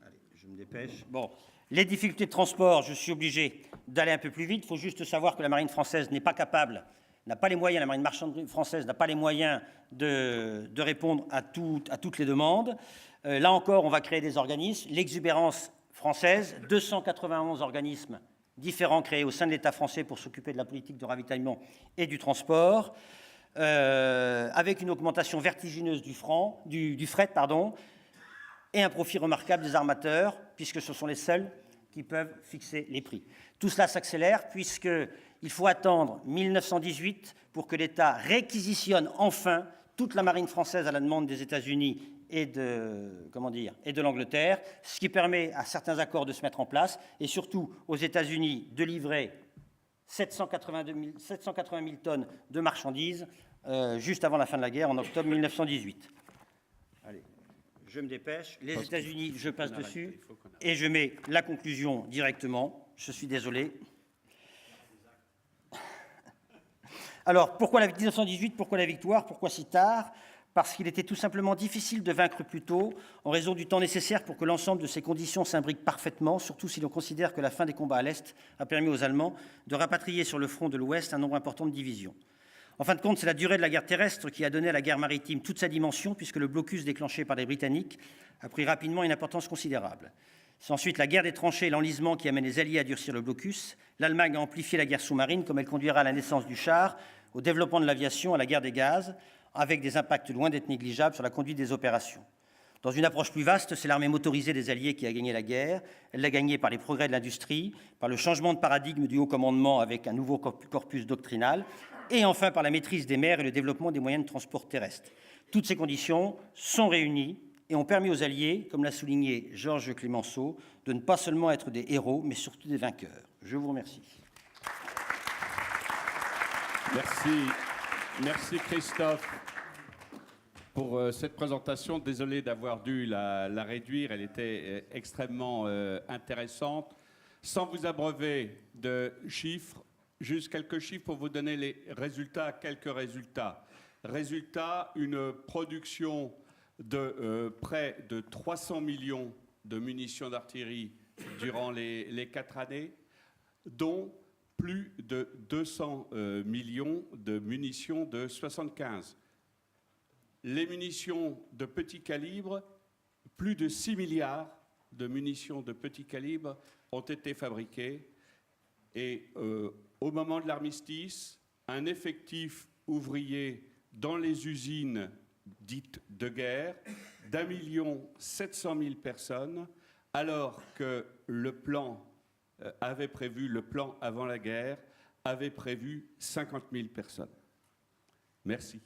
Allez, je me dépêche. Bon, les difficultés de transport, je suis obligé d'aller un peu plus vite. Il faut juste savoir que la marine française n'est pas capable, n'a pas les moyens, la marine marchande française n'a pas les moyens de répondre à toutes les demandes. Là encore, on va créer des organismes. L'exubérance française, 291 organismes différents créés au sein de l'État français pour s'occuper de la politique de ravitaillement et du transport, avec une augmentation vertigineuse du fret, et un profit remarquable des armateurs, puisque ce sont les seuls qui peuvent fixer les prix. Tout cela s'accélère puisqu'il faut attendre 1918 pour que l'État réquisitionne enfin toute la marine française à la demande des États-Unis et de l'Angleterre, ce qui permet à certains accords de se mettre en place, et surtout aux États-Unis de livrer 780 000 tonnes de marchandises juste avant la fin de la guerre, en octobre 1918. Allez, je me dépêche. Les États-Unis, je passe dessus, et je mets la conclusion directement. Je suis désolé. Alors, pourquoi 1918 ? Pourquoi la victoire ? Pourquoi si tard ? Parce qu'il était tout simplement difficile de vaincre plus tôt, en raison du temps nécessaire pour que l'ensemble de ces conditions s'imbriquent parfaitement, surtout si l'on considère que la fin des combats à l'Est a permis aux Allemands de rapatrier sur le front de l'Ouest un nombre important de divisions. En fin de compte, c'est la durée de la guerre terrestre qui a donné à la guerre maritime toute sa dimension, puisque le blocus déclenché par les Britanniques a pris rapidement une importance considérable. C'est ensuite la guerre des tranchées et l'enlisement qui amène les Alliés à durcir le blocus. L'Allemagne a amplifié la guerre sous-marine, comme elle conduira à la naissance du char, au développement de l'aviation, à la guerre des gaz, avec des impacts loin d'être négligeables sur la conduite des opérations. Dans une approche plus vaste, c'est l'armée motorisée des Alliés qui a gagné la guerre. Elle l'a gagnée par les progrès de l'industrie, par le changement de paradigme du haut commandement avec un nouveau corpus doctrinal, et enfin par la maîtrise des mers et le développement des moyens de transport terrestre. Toutes ces conditions sont réunies et ont permis aux Alliés, comme l'a souligné Georges Clemenceau, de ne pas seulement être des héros, mais surtout des vainqueurs. Je vous remercie. Merci Christophe pour cette présentation. Désolé d'avoir dû la réduire, elle était extrêmement intéressante. Sans vous abreuver de chiffres, juste quelques chiffres pour vous donner les résultats, quelques résultats. Résultat, une production de près de 300 millions de munitions d'artillerie durant les 4 années, dont plus de 200 millions de munitions de 75. Les munitions de petit calibre, plus de 6 milliards de munitions de petit calibre ont été fabriquées. Et au moment de l'armistice, un effectif ouvrier dans les usines dites de guerre d'1 700 000 personnes, alors que le plan le plan avant la guerre avait prévu 50 000 personnes. Merci.